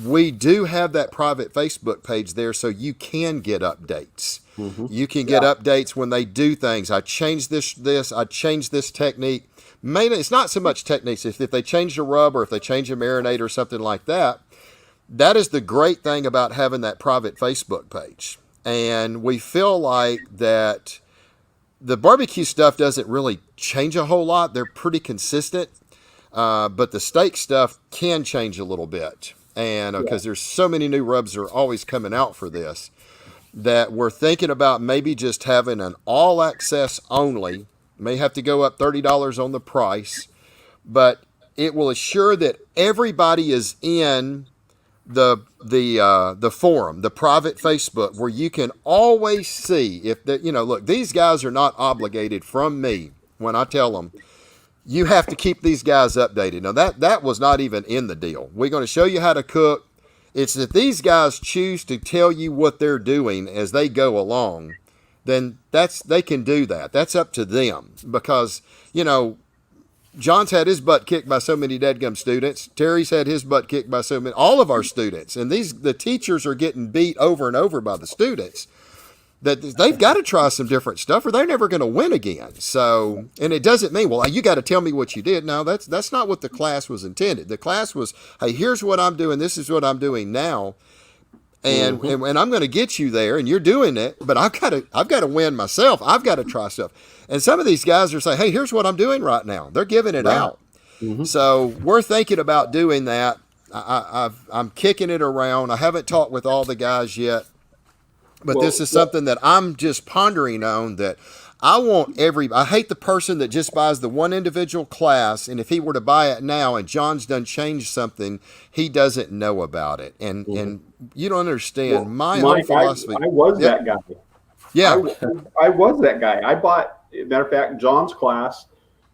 we do have that private Facebook page there, so you can get updates. Mm-hmm. You can get updates when they do things. I changed this. I changed this technique. Mainly, it's not so much techniques. If they change the rub or if they change the marinade or something like that, that is the great thing about having that private Facebook page. And we feel like that the barbecue stuff doesn't really change a whole lot. They're pretty consistent, but the steak stuff can change a little bit. And because there's so many new rubs that are always coming out for this, that we're thinking about maybe just having an all access only. May have to go up $30 on the price, but it will assure that everybody is in the forum, the private Facebook, where you can always see if look, these guys are not obligated from me when I tell them, you have to keep these guys updated. Now, that was not even in the deal. We're going to show you how to cook. It's that these guys choose to tell you what they're doing as they go along, then they can do that. That's up to them because, John's had his butt kicked by so many dadgum students. Terry's had his butt kicked by so many, all of our students. And the teachers are getting beat over and over by the students. That they've got to try some different stuff or they're never going to win again. So, and it doesn't mean, well, you got to tell me what you did. No, that's not what the class was intended. The class was, hey, here's what I'm doing. This is what I'm doing now. and I'm going to get you there, and you're doing it, but I've got to win myself. I've got to try stuff. And some of these guys are saying, hey, here's what I'm doing right now. They're giving it out. So we're thinking about doing that. I'm kicking it around. I haven't talked with all the guys yet, but this is something that I'm just pondering on, that I hate the person that just buys the one individual class, and if he were to buy it now and John's done changed something, he doesn't know about it. And you don't understand my whole philosophy.
I was that guy.
Yeah.
I was that guy. I bought, matter of fact, John's class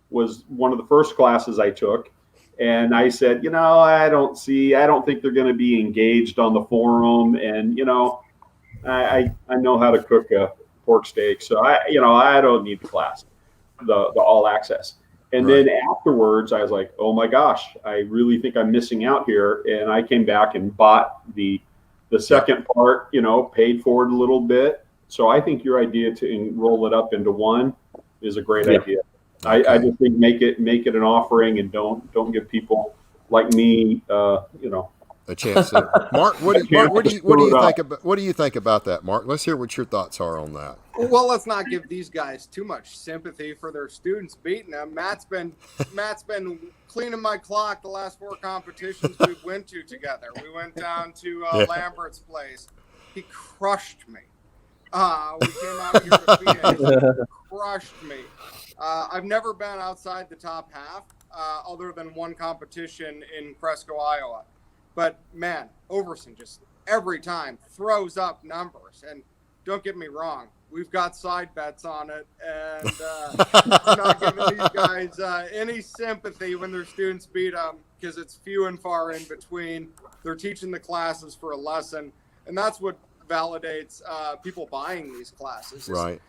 was one of the first classes I took. And I said, I don't think they're going to be engaged on the forum. And, I know how to cook a pork steak. So I don't need the class, the all access. And then afterwards I was like, oh my gosh, I really think I'm missing out here. And I came back and bought the second part, paid for it a little bit. So I think your idea to roll it up into one is a great idea. Okay. I just think make it an offering, and don't give people like me, a
chance. Mark, what do you think about that, Mark? Let's hear what your thoughts are on that.
Well, let's not give these guys too much sympathy for their students beating them. Matt's been cleaning my clock the last 4 competitions we went to together. We went down to Lambert's place. He crushed me. We came out here to Phoenix. Crushed me. I've never been outside the top half, other than one competition in Cresco, Iowa. But man, Overson just every time throws up numbers. And don't get me wrong, we've got side bets on it, and I'm not giving these guys any sympathy when their students beat them, because it's few and far in between. They're teaching the classes for a lesson, and that's what validates people buying these classes.
Right.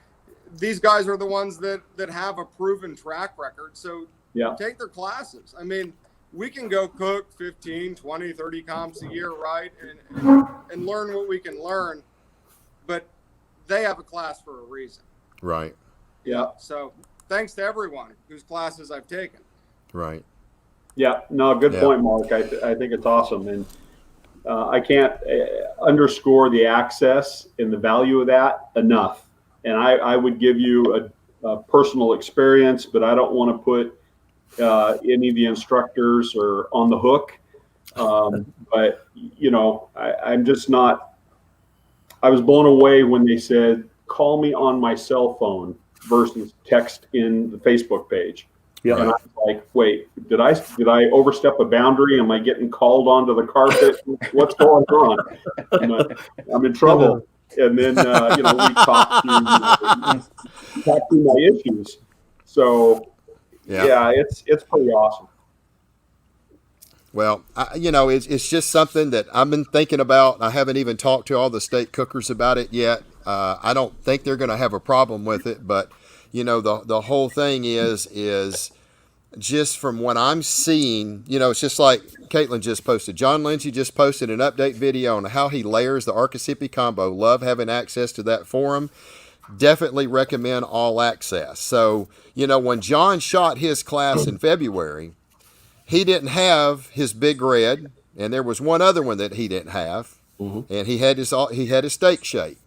These guys are the ones that have a proven track record. So take their classes. I mean, we can go cook 15, 20, 30 comps a year, right? And learn what we can learn. But they have a class for a reason.
Right.
Yeah. So thanks to everyone whose classes I've taken.
Right.
Yeah. No, good point, Mark. I think it's awesome. And I can't underscore the access and the value of that enough. And I would give you a personal experience, but I don't want to put any of the instructors or on the hook. But I'm just not. I was blown away when they said, "Call me on my cell phone" versus text in the Facebook page. Yeah. And I was like, "Wait, did I overstep a boundary? Am I getting called onto the carpet? What's going on? I'm in trouble." And then we talked through my issues. So it's pretty awesome.
Well, it's just something that I've been thinking about. I haven't even talked to all the state cookers about it yet. I don't think they're going to have a problem with it, but the whole thing is just from what I'm seeing, it's just like Caitlin just posted. John Lindsay just posted an update video on how he layers the Archisipi combo. Love having access to that forum. Definitely recommend all access. So, when John shot his class in February, he didn't have his Big Red, and there was one other one that he didn't have, and he had his steak shake.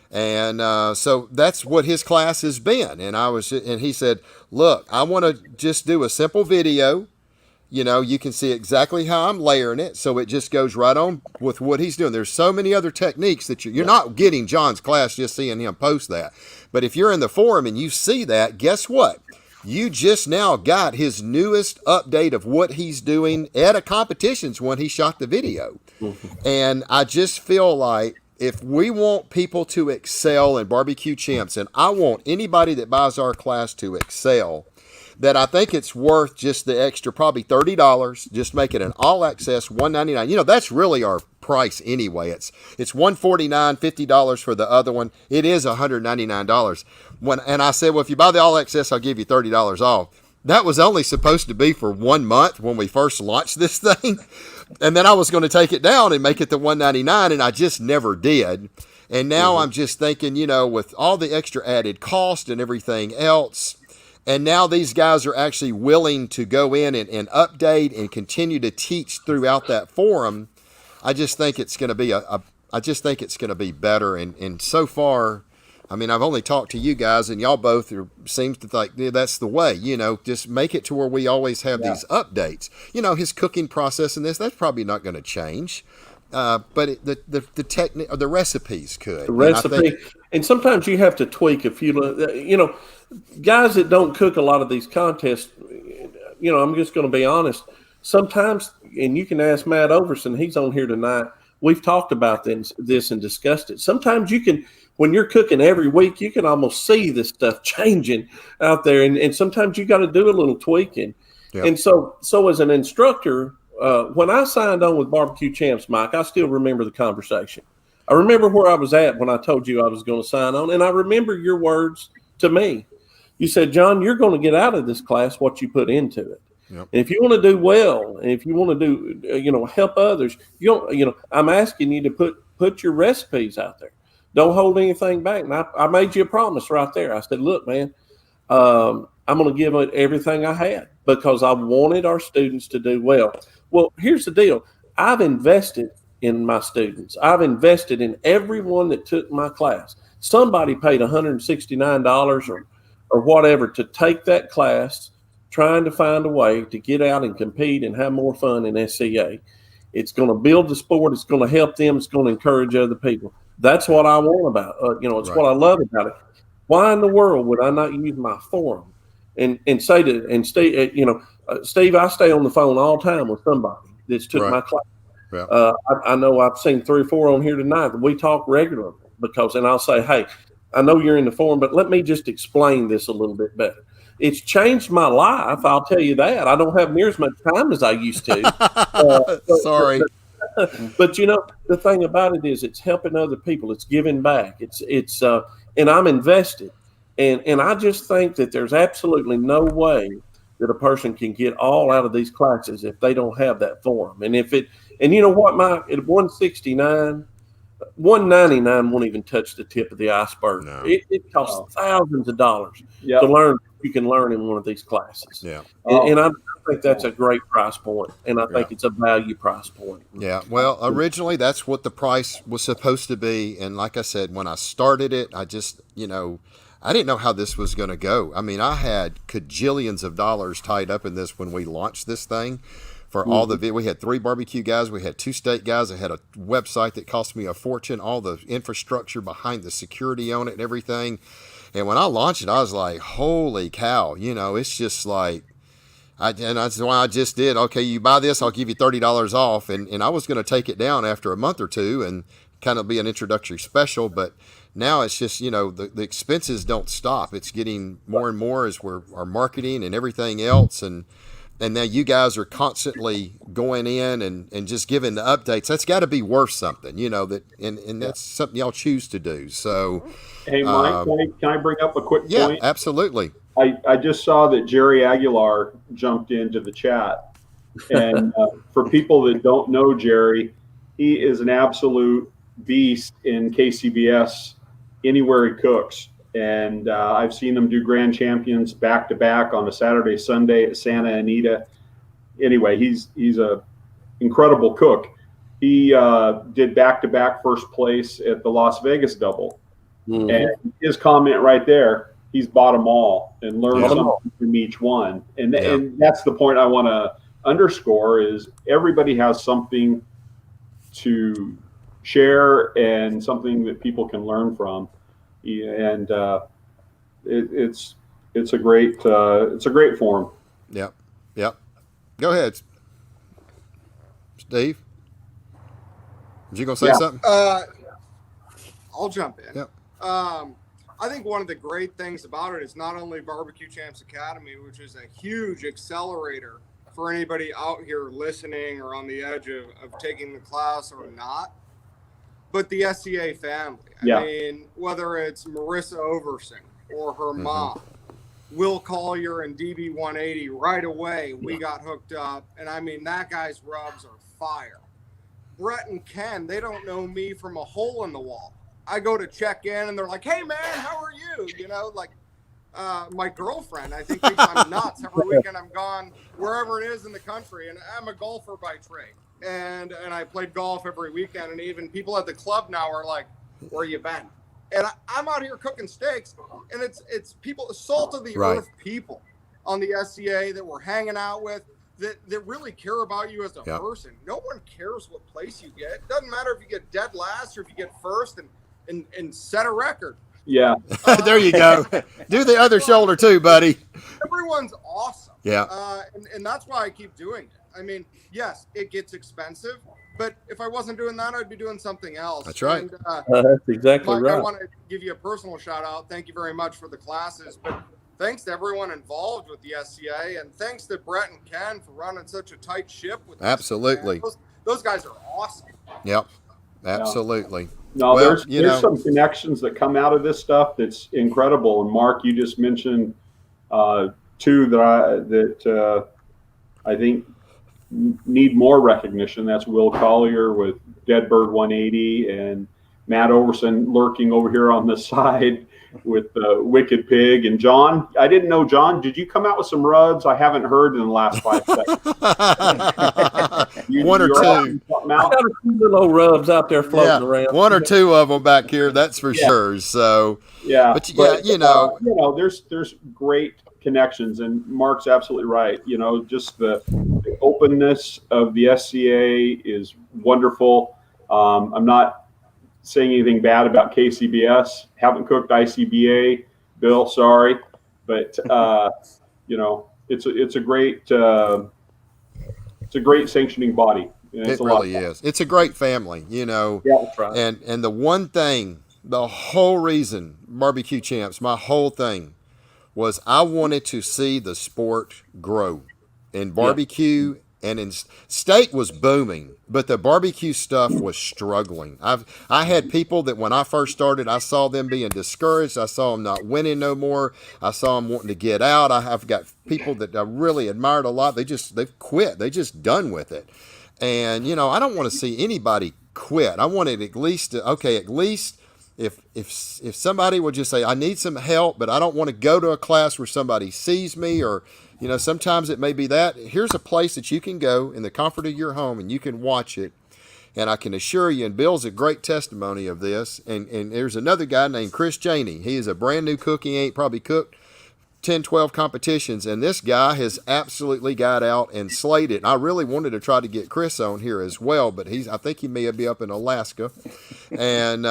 And so that's what his class has been. And he said, look, I want to just do a simple video. You can see exactly how I'm layering it. So it just goes right on with what he's doing. There's so many other techniques that you're not getting John's class just seeing him post that. But if you're in the forum and you see that, guess what? You just now got his newest update of what he's doing at a competitions when he shot the video. And I just feel like, if we want people to excel in Barbecue Champs, and I want anybody that buys our class to excel, that I think it's worth just the extra, probably $30, just make it an all access $199. That's really our price anyway. It's $149, $50 for the other one. It is $199. And I said, well, if you buy the all access, I'll give you $30 off. That was only supposed to be for 1 month when we first launched this thing. And then I was going to take it down and make it the $199, and I just never did. And now I'm just thinking, with all the extra added cost and everything else, and now these guys are actually willing to go in and update and continue to teach throughout that forum. I just think it's going to be I just think it's going to be better. And so far, I mean, I've only talked to you guys, and y'all both seems to think that's the way. Just make it to where we always have these updates. His cooking process and that's probably not going to change. But the technique or the recipes could.
The recipe, and sometimes you have to tweak a few. Guys that don't cook a lot of these contests. I'm just going to be honest. Sometimes, and you can ask Matt Overson. He's on here tonight. We've talked about this and discussed it. Sometimes you can, when you're cooking every week, you can almost see this stuff changing out there, and sometimes you got to do a little tweaking. Yep. And so as an instructor. When I signed on with Barbecue Champs, Mike, I still remember the conversation. I remember where I was at when I told you I was going to sign on, and I remember your words to me. You said, John, you're going to get out of this class what you put into it. Yep. And if you want to do well, and if you want to do, help others, I'm asking you to put your recipes out there. Don't hold anything back. And I made you a promise right there. I said, look, man, I'm going to give it everything I had because I wanted our students to do well. Well, here's the deal. I've invested in my students. I've invested in everyone that took my class. Somebody paid $169 or whatever to take that class, trying to find a way to get out and compete and have more fun in SCA. It's going to build the sport. It's going to help them. It's going to encourage other people. That's what I want about it. It's right. What I love about it. Why in the world would I not use my forum and say to Steve, Steve, I stay on the phone all the time with somebody that's took my class. Yeah. I know I've seen 3 or 4 on here tonight that we talk regularly and I'll say, hey, I know you're in the forum, but let me just explain this a little bit better. It's changed my life. I'll tell you that. I don't have near as much time as I used to.
Sorry.
But the thing about it is it's helping other people. It's giving back. It's and I'm invested. And I just think that there's absolutely no way that a person can get all out of these classes if they don't have that forum. And you know what, Mike, at 169, 199 won't even touch the tip of the iceberg. No. It costs thousands of dollars to learn. You can learn in one of these classes. Yeah. And I think that's a great price point, and I think it's a value price point.
Yeah. Well, originally that's what the price was supposed to be, and like I said, when I started it, I just, I didn't know how this was going to go. I mean, I had cajillions of dollars tied up in this when we launched this thing. For all we had 3 barbecue guys, we had 2 steak guys. I had a website that cost me a fortune, all the infrastructure behind the security on it and everything. And when I launched it, I was like, holy cow, it's just like, that's why I just did. Okay, you buy this, I'll give you $30 off. And I was going to take it down after a month or two and kind of be an introductory special. But now it's just, the expenses don't stop. It's getting more and more as our marketing and everything else. And now you guys are constantly going in and just giving the updates. That's got to be worth something, and that's something y'all choose to do. So,
hey, Mike, can I bring up a quick point?
Yeah, absolutely.
I just saw that Jerry Aguilar jumped into the chat. And for people that don't know Jerry, he is an absolute beast in KCBS anywhere he cooks. And I've seen him do grand champions back to back on a Saturday, Sunday at Santa Anita. Anyway, he's a incredible cook. He did back to back first place at the Las Vegas Double. Mm-hmm. And his comment right there, he's bought them all and learned something from each one. And that's the point I want to underscore is everybody has something to share and something that people can learn from. And it's a great forum.
Yep. Go ahead, Steve. Was you gonna say something?
I'll jump in.
Yep.
I think one of the great things about it is not only Barbecue Champs Academy, which is a huge accelerator for anybody out here listening or on the edge of taking the class or not, but the SCA family. I mean, whether it's Marissa Overson or her mom, Will Collier and DB180, right away we got hooked up. And I mean, that guy's rubs are fire. Brett and Ken, they don't know me from a hole in the wall. I go to check in and they're like, hey man, how are you? My girlfriend, I think thinks I'm nuts. Every weekend I'm gone wherever it is in the country, and I'm a golfer by trade. and I played golf every weekend, and even people at the club now are like, "Where you been?" And I'm out here cooking steaks, and it's people, salt of the
Right.
earth people on the SCA that we're hanging out with that really care about you as a
Yep.
person. No one cares what place you get. It doesn't matter if you get dead last or if you get first and set a record.
Yeah.
There you go. Do the other shoulder too, buddy.
Everyone's awesome.
Yeah.
And that's why I keep doing it. I mean, yes, it gets expensive, but if I wasn't doing that, I'd be doing something else.
That's right.
And,
That's exactly
Mike,
right.
I want to give you a personal shout out. Thank you very much for the classes, but thanks to everyone involved with the SCA, and thanks to Brett and Ken for running such a tight ship with this.
Absolutely.
Those guys are awesome.
Yep. Absolutely.
No,
Well,
there's
you know-
some connections that come out of this stuff that's incredible. And Mark, you just mentioned two that I think need more recognition. That's Will Collier with Deadbird 180 and Matt Overson lurking over here on the side with Wicked Pig. And John, I didn't know, John, did you come out with some rubs? I haven't heard in the last 5 seconds.
One or
you're
two.
offering something
I
out?
got a few little rubs out there floating around.
One or two of them back here, that's for sure. So,
Yeah,
But, yeah, you know-
there's great connections, and Mark's absolutely right. You know, just the openness of the SCA is wonderful. I'm not saying anything bad about KCBS. Haven't cooked ICBA, Bill. Sorry, but you know, it's a great sanctioning body. And it's
it
a lot
really
of fun.
is. It's a great family, you know.
Yeah.
That's right.
And the one thing, the whole reason Barbecue Champs, my whole thing was I wanted to see the sport grow in barbecue and in steak was booming, but the barbecue stuff was struggling. I had people that when I first started, I saw them being discouraged. I saw them not winning no more. I saw them wanting to get out. I've got people that I really admired a lot. They've quit. They just done with it. And you know, I don't want to see anybody quit. I wanted at least if somebody would just say, I need some help, but I don't want to go to a class where somebody sees me, or you know, sometimes it may be that. Here's a place that you can go in the comfort of your home and you can watch it. And I can assure you, and Bill's a great testimony of this. And there's another guy named Chris Janey. He is a brand new cook. He ain't probably cooked 10, 12 competitions, and this guy has absolutely got out and slayed it. And I really wanted to try to get Chris on here as well, but I think he may be up in Alaska. And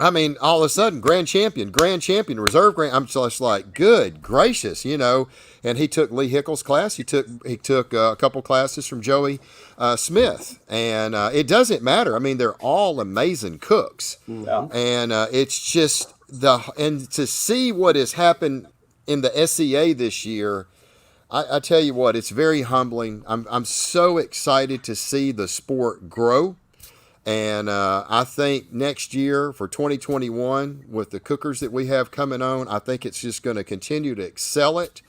I mean, all of a sudden, grand champion, reserve grand. I'm just like, good gracious, you know. And he took Lee Hickle's class. He took a couple classes from Joey Smith, and it doesn't matter. I mean, they're all amazing cooks, and it's just and to see what has happened in the SCA this year. I tell you what, it's very humbling. I'm so excited to see the sport grow. And I think next year for 2021, with the cookers that we have coming on, I think it's just going to continue to excel it.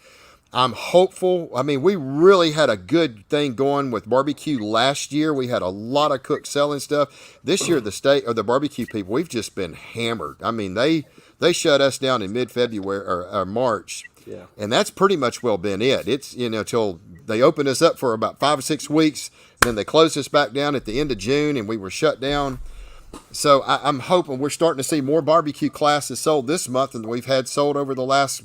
I'm hopeful. I mean, we really had a good thing going with barbecue last year. We had a lot of cooks selling stuff. This year, the barbecue people, we've just been hammered. I mean, they shut us down in mid-February or March.
Yeah.
And that's pretty much well been it. It's, you know, till they opened us up for about 5 or 6 weeks. Then they closed us back down at the end of June, and we were shut down. So I'm hoping we're starting to see more barbecue classes sold this month than we've had sold over the last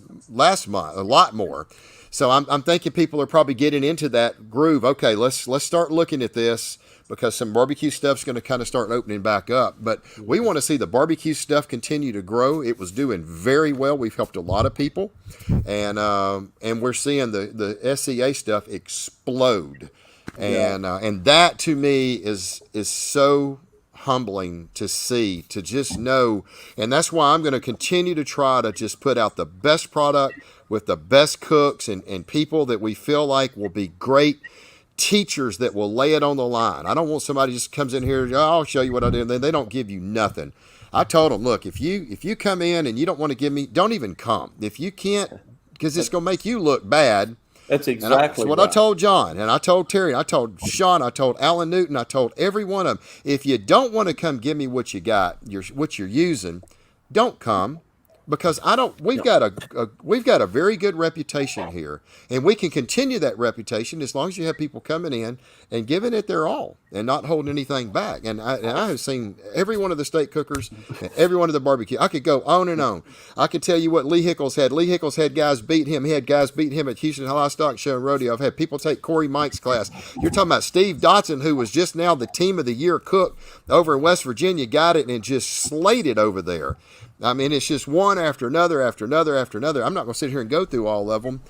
month, a lot more. So I'm thinking people are probably getting into that groove. Okay, let's start looking at this, because some barbecue stuff's going to kind of start opening back up. But we want to see the barbecue stuff continue to grow. It was doing very well. We've helped a lot of people, and we're seeing the SCA stuff explode. And that to me is so humbling to see, to just know. And that's why I'm going to continue to try to just put out the best product with the best cooks and people that we feel like will be great teachers that will lay it on the line. I don't want somebody just comes in here, oh, I'll show you what I do, and then they don't give you nothing. I told them, look, if you come in and you don't want to give me, don't even come. If you can't, because it's going to make you look bad.
That's
And
exactly
that's what
right.
I told John, and I told Terry, I told Sean, I told Alan Newton, I told every one of them, if you don't want to come give me what you got, what you're using, don't come. because I don't. We've got a very good reputation here, and we can continue that reputation as long as you have people coming in and giving it their all and not holding anything back. And I have seen every one of the steak cookers, and every one of the barbecue. I could go on and on. I could tell you what Lee Hickles had. Lee Hickles had guys beat him. He had guys beat him at Houston Livestock Show and Rodeo. I've had people take Corey Mike's class. You're talking about Steve Dotson, who was just now the Team of the Year cook over in West Virginia, got it and just slayed it over there. I mean, it's just one after another, after another, after another. I'm not going to sit here and go through all of them.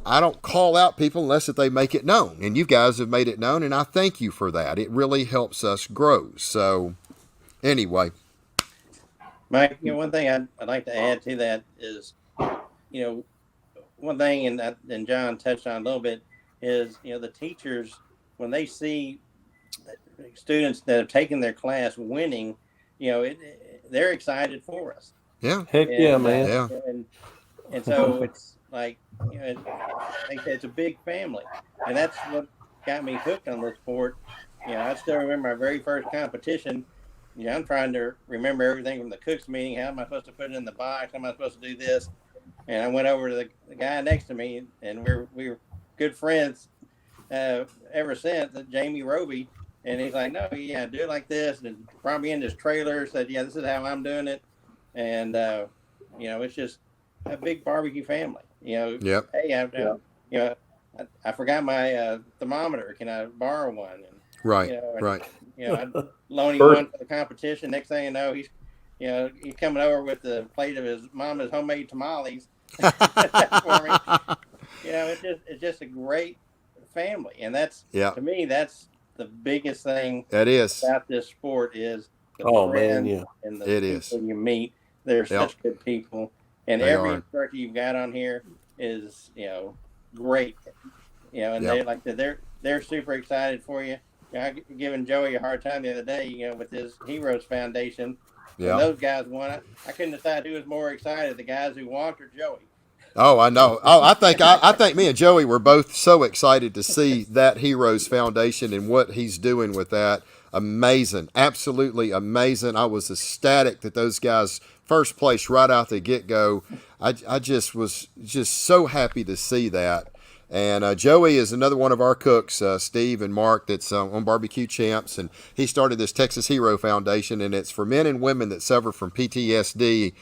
I don't call out people unless that they make it known. And you guys have made it known, and I thank you for that. It really helps us grow. So, anyway.
Mike, one thing I'd like to add to that is, one thing, and John touched on a little bit, is, the teachers, when they see students that have taken their class winning, they're excited for us.
Yeah.
Heck yeah, man.
Yeah.
And so it's like, it's a big family. And that's what got me hooked on this sport. I still remember my very first competition. I'm trying to remember everything from the cook's meeting. How am I supposed to put it in the box? How am I supposed to do this? And I went over to the guy next to me, and we were good friends ever since, Jamie Roby. And he's like, no, do it like this. And brought me in this trailer, said, this is how I'm doing it. And, it's just a big barbecue family.
Yep.
Hey, I forgot my thermometer. Can I borrow one? And,
Right. Right.
I'd loan him one for the competition. Next thing you know, he's coming over with the plate of his mama's homemade tamales for me. It's just a great family, and that's to me, that's the biggest thing
that is
about this sport is the
man,
and the
it
people
is.
you meet. They're such good people, and every
are.
instructor you've got on here is great. And they're super excited for you. I giving Joey a hard time the other day, with his Heroes Foundation.
Yeah.
When those guys won, I couldn't decide who was more excited, the guys who won or Joey.
Oh, I know. Oh, I think me and Joey were both so excited to see that Heroes Foundation and what he's doing with that. Amazing. Absolutely amazing. I was ecstatic that those guys first place right out the get-go. I just was just so happy to see that. And Joey is another one of our cooks, Steve and Mark, that's on Barbecue Champs. And he started this Texas Hero Foundation, and it's for men and women that suffer from PTSD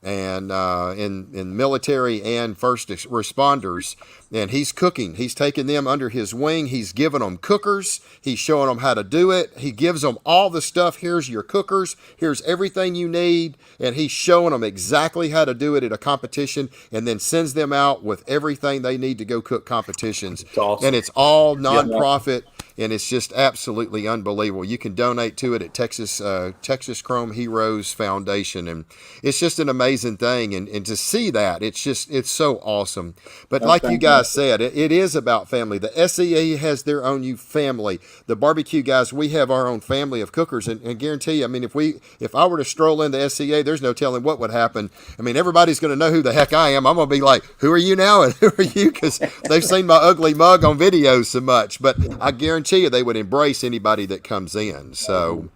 and in military and first responders. And he's cooking. He's taking them under his wing. He's giving them cookers. He's showing them how to do it. He gives them all the stuff. Here's your cookers. Here's everything you need. And he's showing them exactly how to do it at a competition, and then sends them out with everything they need to go cook competitions.
It's awesome.
And it's all nonprofit. And it's just absolutely unbelievable. You can donate to it at Texas Chrome Heroes Foundation. And it's just an amazing thing. And to see that, it's so awesome. But like you guys said, it is about family. The SEA has their own family. The barbecue guys, we have our own family of cookers. And guarantee you, I mean, if I were to stroll into SEA, there's no telling what would happen. I mean, everybody's going to know who the heck I am. I'm going to be like, who are you now? And who are you? Because they've seen my ugly mug on videos so much. But I guarantee you they would embrace anybody that comes in. So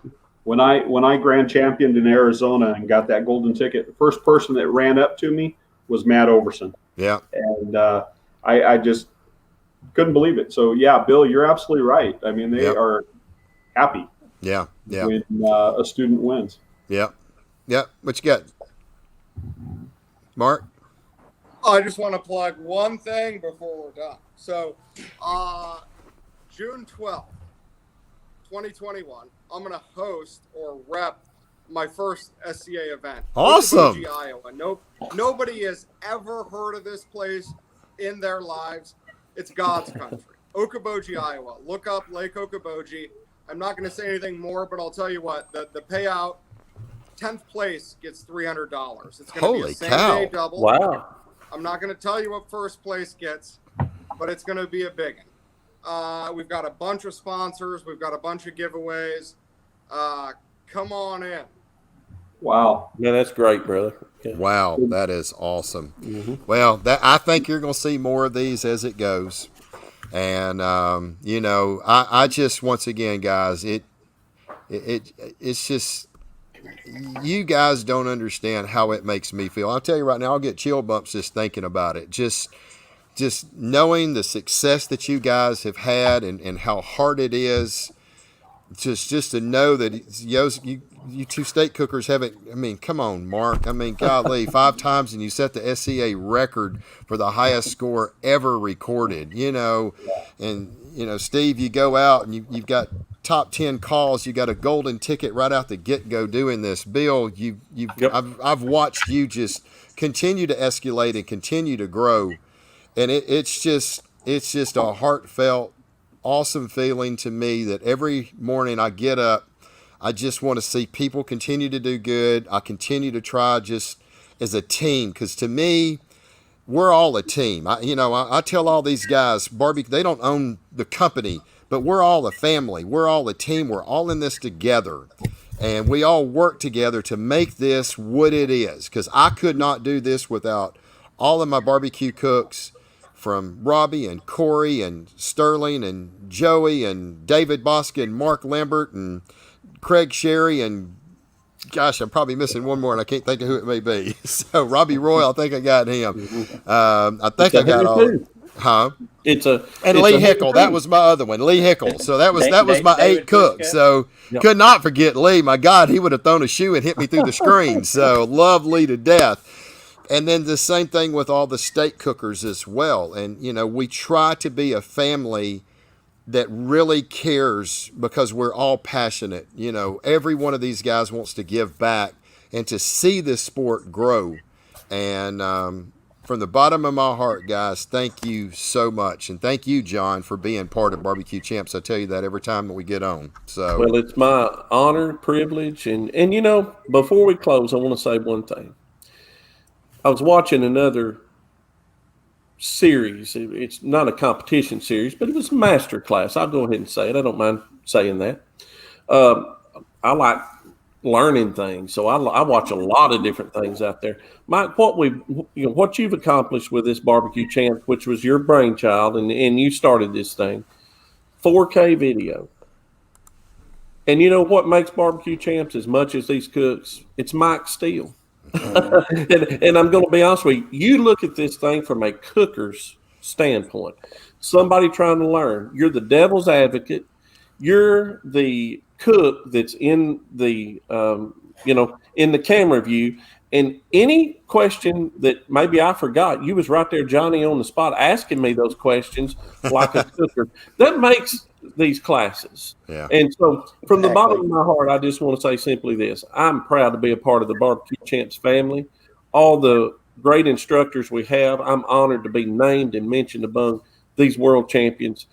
when I grand championed in Arizona and got that golden ticket, the first person that ran up to me was Matt Overson.
Yeah.
And I just couldn't believe it. So yeah, Bill, you're absolutely right. I mean, they are happy.
Yeah. Yeah.
When a student wins.
Yeah. Yeah. What you got, Mark?
I just want to plug one thing before we're done. So, June 12th, 2021, I'm going to host or rep my first SCA event.
Awesome.
Okoboji, Iowa. Nobody has ever heard of this place in their lives. It's God's country. Okoboji, Iowa. Look up Lake Okoboji. I'm not going to say anything more, but I'll tell you what, the payout, 10th place gets $300. It's going to be a same-day double.
Wow.
I'm not going to tell you what first place gets, but it's going to be a big one. We've got a bunch of sponsors. We've got a bunch of giveaways. Come on in.
Wow.
Yeah, that's great, brother. Yeah.
Wow, that is awesome.
Mm-hmm.
Well, I think you're going to see more of these as it goes. And, I just, once again, guys, it's just, you guys don't understand how it makes me feel. I'll tell you right now, I'll get chill bumps just thinking about it. Just knowing the success that you guys have had and how hard it is. Just to know that you two steak cookers haven't. I mean, come on, Mark. I mean, golly, 5 times and you set the SCA record for the highest score ever recorded. And Steve, you go out and you've got top 10 calls. You got a golden ticket right out the get go doing this. Bill,
Yep.
I've watched you just continue to escalate and continue to grow, and it's just a heartfelt, awesome feeling to me that every morning I get up, I just want to see people continue to do good. I continue to try just as a team, because to me, we're all a team. I tell all these guys, barbecue, they don't own the company, but we're all a family. We're all a team. We're all in this together, and we all work together to make this what it is, because I could not do this without all of my barbecue cooks, from Robbie and Corey and Sterling and Joey and David Bosca and Mark Lambert and Craig Sherry and, gosh, I'm probably missing one more and I can't think of who it may be. So Robbie Roy, I think I got him. I think I got all. Huh?
And
Lee Hickle, that was my other one. Lee Hickle. So that was my
David
8 cooks.
Briscoe.
So
Yep.
could not forget Lee. My God, he would have thrown a shoe and hit me through the screen. So love Lee to death. And then the same thing with all the steak cookers as well. And, we try to be a family that really cares, because we're all passionate. Every one of these guys wants to give back and to see this sport grow. And from the bottom of my heart, guys, thank you so much. And thank you, John, for being part of Barbecue Champs. I tell you that every time that we get on. So,
Well, it's my honor, privilege. And before we close, I want to say one thing. I was watching another series. It's not a competition series, but it was a master class. I'll go ahead and say it. I don't mind saying that. I like learning things, so I watch a lot of different things out there. Mike, what you've accomplished with this Barbecue Champ, which was your brainchild, and you started this thing, 4K video. And you know what makes Barbecue Champs as much as these cooks? It's Mike Steele. and I'm going to be honest with you. You look at this thing from a cooker's standpoint, somebody trying to learn. You're the devil's advocate. You're the cook that's in the in the camera view. And any question that maybe I forgot, you was right there, Johnny, on the spot, asking me those questions like a cooker. That makes these classes.
Yeah.
And so from the bottom of my heart, I just want to say simply this. I'm proud to be a part of the Barbecue Champs family. All the great instructors we have, I'm honored to be named and mentioned among these world champions.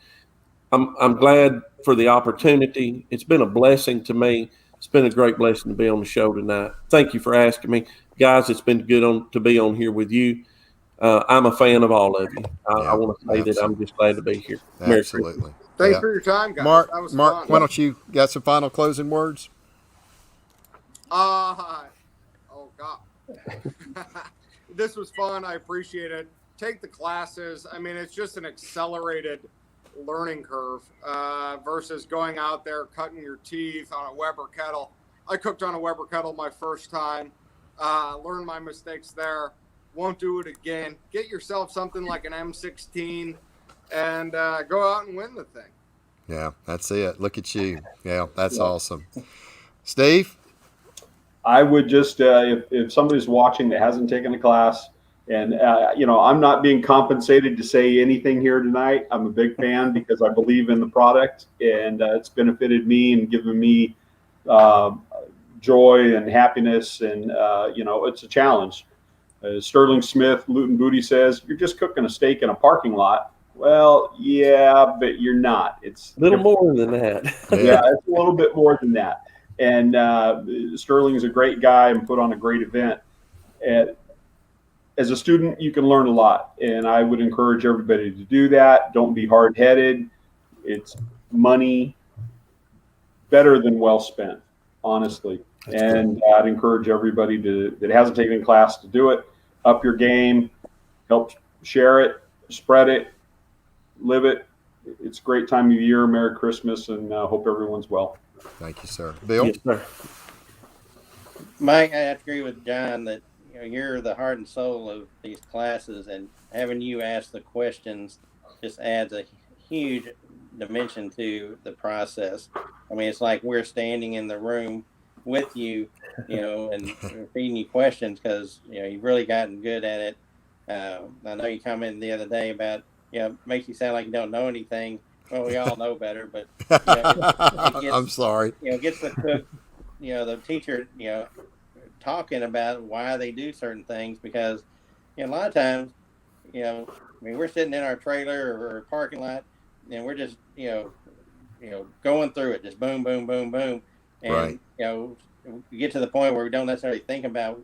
I'm glad for the opportunity. It's been a blessing to me. It's been a great blessing to be on the show tonight. Thank you for asking me. Guys, it's been good to be on here with you. I'm a fan of all of you. I want to say that I'm just glad to be here.
absolutely.
Thanks for your time, guys.
Mark,
That was
Mark,
fun.
why don't you got some final closing words?
Oh God, this was fun. I appreciate it. Take the classes. I mean, it's just an accelerated learning curve versus going out there cutting your teeth on a Weber kettle. I cooked on a Weber kettle my first time. Learned my mistakes there. Won't do it again. Get yourself something like an M16 and go out and win the thing.
Yeah, that's it. Look at you. Yeah, that's awesome. Steve?
I would just, if somebody's watching that hasn't taken a class, and I'm not being compensated to say anything here tonight. I'm a big fan because I believe in the product, and it's benefited me and given me joy and happiness. And it's a challenge. Sterling Smith, Luton Booty says, "You're just cooking a steak in a parking lot." Well, yeah, but you're not. It's
A little more than that.
yeah, it's a little bit more than that. And Sterling is a great guy and put on a great event. And as a student, you can learn a lot, and I would encourage everybody to do that. Don't be hard-headed. It's money better than well spent, honestly. And I'd encourage everybody that hasn't taken a class to do it. Up your game, help share it, spread it, live it. It's a great time of year. Merry Christmas, and hope everyone's well.
Thank you, sir. Bill?
Yes, sir.
Mike, I have to agree with John that you're the heart and soul of these classes, and having you ask the questions just adds a huge dimension to the process. I mean, it's like we're standing in the room with you, and feeding you questions because you've really gotten good at it. I know you commented the other day about makes you sound like you don't know anything. Well, we all know better, but it gets,
I'm sorry.
Gets the cook, the teacher, talking about why they do certain things because a lot of times, I mean, we're sitting in our trailer or parking lot and we're just, going through it, just boom, boom, boom, boom. And,
Right.
We get to the point where we don't necessarily think about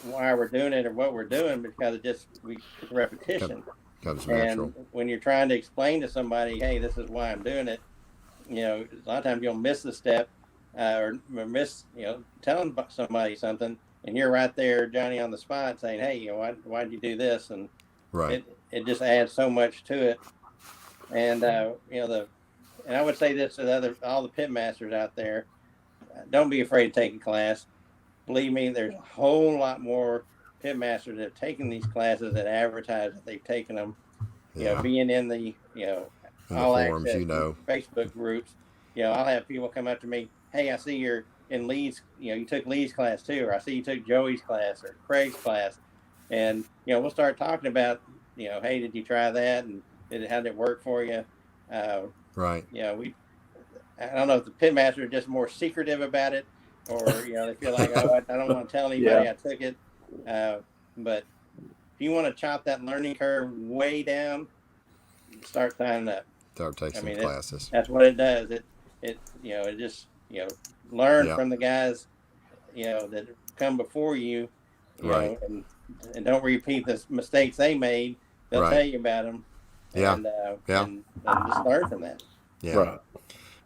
why we're doing it or what we're doing because it's repetition.
Comes natural.
And when you're trying to explain to somebody, hey, this is why I'm doing it, a lot of times you'll miss the step or miss, telling somebody something, and you're right there, Johnny, on the spot saying, hey, why did you do this? And
Right.
it just adds so much to it. And, and I would say this to all the pit masters out there, don't be afraid to take a class. Believe me, there's a whole lot more pit masters that have taken these classes that advertise that they've taken them.
Yeah.
Being in the
In the
all
forums,
access Facebook groups, I'll have people come up to me, hey, I see you're in Lee's, you took Lee's class too, or I see you took Joey's class or Craig's class, and we'll start talking about, hey, did you try that, and how did it work for you?
Right.
I don't know if the pit masters are just more secretive about it, or they feel like, oh, I don't want to tell anybody I took it. But if you want to chop that learning curve way down, start signing up.
Start taking some classes.
That's what it does. It just learn from the guys that come before you,
Right.
and don't repeat the mistakes they made. They'll
Right.
tell you about them.
Yeah.
And just learn from that.
Yeah.
Right.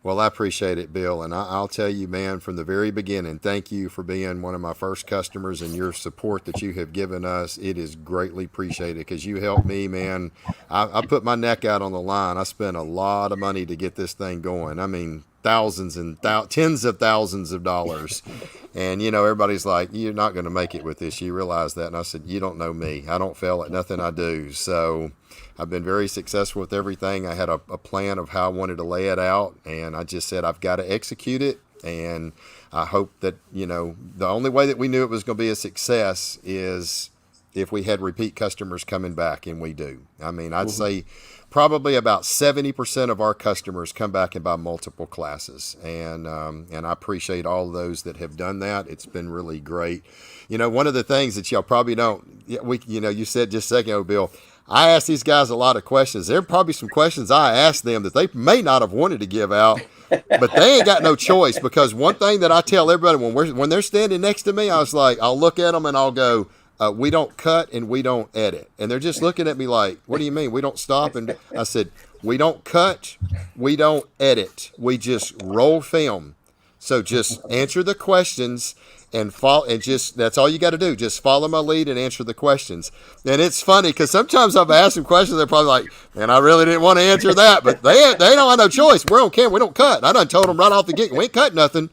Well, I appreciate it, Bill. And I'll tell you, man, from the very beginning, thank you for being one of my first customers and your support that you have given us. It is greatly appreciated because you helped me, man. I put my neck out on the line. I spent a lot of money to get this thing going. I mean, thousands and tens of thousands of dollars. And, everybody's like, you're not going to make it with this. You realize that. And I said, you don't know me. I don't fail at nothing I do. So I've been very successful with everything. I had a plan of how I wanted to lay it out. And I just said, I've got to execute it. And I hope that, the only way that we knew it was going to be a success is if we had repeat customers coming back. And we do. I mean, I'd say probably about 70% of our customers come back and buy multiple classes. And I appreciate all those that have done that. It's been really great. One of the things that y'all probably don't, you said just a second ago, Bill, I asked these guys a lot of questions. There are probably some questions I asked them that they may not have wanted to give out, but they ain't got no choice because one thing that I tell everybody when they're standing next to me, I was like, I'll look at them and I'll go, we don't cut and we don't edit. And they're just looking at me like, what do you mean? We don't stop? And I said, we don't cut. We don't edit. We just roll film. So just answer the questions and follow, and just, that's all you got to do. Just follow my lead and answer the questions. And it's funny because sometimes I've asked them questions. They're probably like, man, I really didn't want to answer that, but they don't have no choice. We're on camera. We don't cut. I done told them right off the gate, we ain't cut nothing.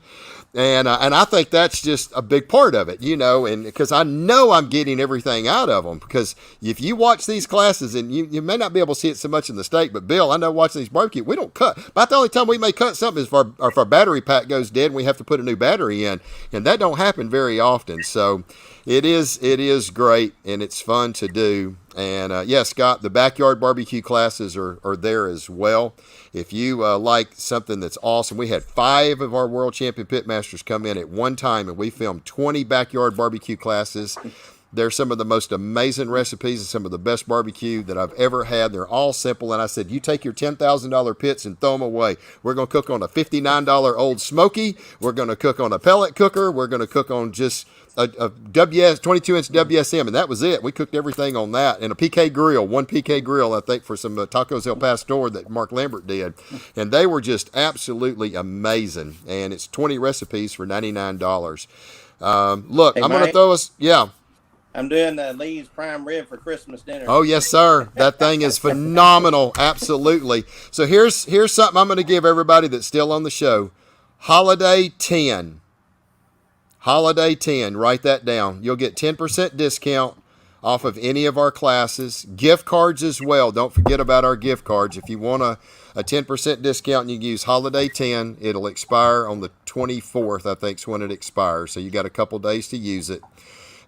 And I think that's just a big part of it, and because I know I'm getting everything out of them. Because if you watch these classes, and you may not be able to see it so much in the state, but Bill, I know watching these barbecue, we don't cut. About the only time we may cut something is if our battery pack goes dead and we have to put a new battery in, and that don't happen very often. So it is great, and it's fun to do. And Scott, the backyard barbecue classes are there as well. If you like something that's awesome, we had 5 of our world champion pitmasters come in at one time, and we filmed 20 backyard barbecue classes. They're some of the most amazing recipes and some of the best barbecue that I've ever had. They're all simple. And I said, you take your $10,000 pits and throw them away. We're going to cook on a $59 Old Smoky. We're going to cook on a pellet cooker. We're going to cook on just a 22-inch WSM, and that was it. We cooked everything on that. And a PK grill, one PK grill, I think, for some tacos El Pastor that Mark Lambert did. And they were just absolutely amazing. And it's 20 recipes for $99. Look,
Hey,
I'm going to
Mike?
throw us,
I'm doing Lee's prime rib for Christmas dinner.
Oh, yes, sir. That thing is phenomenal. Absolutely. So here's something I'm going to give everybody that's still on the show. Holiday 10. Holiday 10, write that down. You'll get 10% discount off of any of our classes. Gift cards as well. Don't forget about our gift cards. If you want a 10% discount, you can use Holiday 10. It'll expire on the 24th, I think is when it expires. So you got a couple days to use it.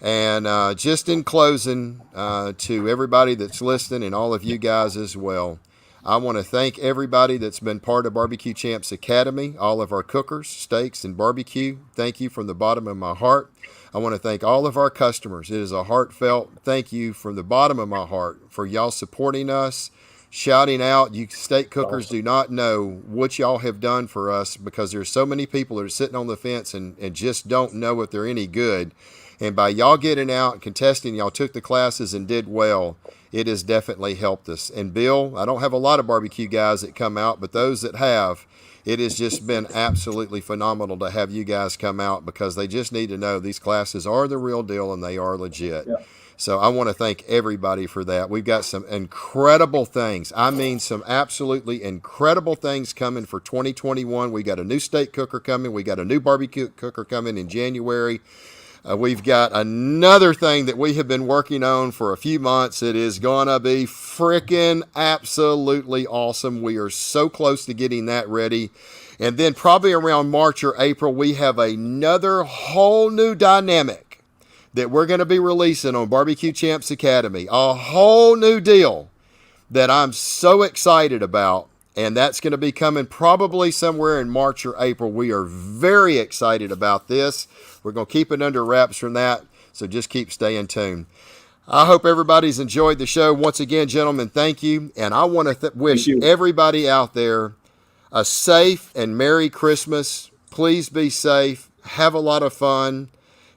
And just in closing, to everybody that's listening and all of you guys as well, I want to thank everybody that's been part of Barbecue Champs Academy, all of our cookers, steaks, and barbecue. Thank you from the bottom of my heart. I want to thank all of our customers. It is a heartfelt thank you from the bottom of my heart for y'all supporting us, shouting out. You steak cookers do not know what y'all have done for us, because there's so many people that are sitting on the fence and just don't know if they're any good. And by y'all getting out and contesting, y'all took the classes and did well. It has definitely helped us. And Bill, I don't have a lot of barbecue guys that come out, but those that have, it has just been absolutely phenomenal to have you guys come out, because they just need to know these classes are the real deal and they are legit.
Yeah.
So I want to thank everybody for that. We've got some incredible things. I mean, some absolutely incredible things coming for 2021. We got a new steak cooker coming. We got a new barbecue cooker coming in January. We've got another thing that we have been working on for a few months. It is going to be freaking absolutely awesome. We are so close to getting that ready. And then probably around March or April, we have another whole new dynamic that we're going to be releasing on Barbecue Champs Academy. A whole new deal that I'm so excited about. And that's going to be coming probably somewhere in March or April. We are very excited about this. We're going to keep it under wraps from that. So just keep staying tuned. I hope everybody's enjoyed the show. Once again, gentlemen, thank you. And I want to wish everybody out there a safe and Merry Christmas. Please be safe. Have a lot of fun.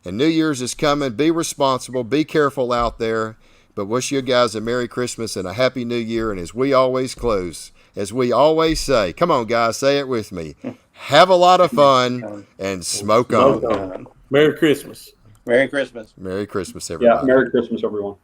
And New Year's is coming. Be responsible. Be careful out there. But wish you guys a Merry Christmas and a Happy New Year. And as we always close, as we always say, come on, guys, say it with me. Have a lot of fun and smoke on.
Merry Christmas.
Merry Christmas.
Merry Christmas, everybody.
Yeah, Merry Christmas, everyone.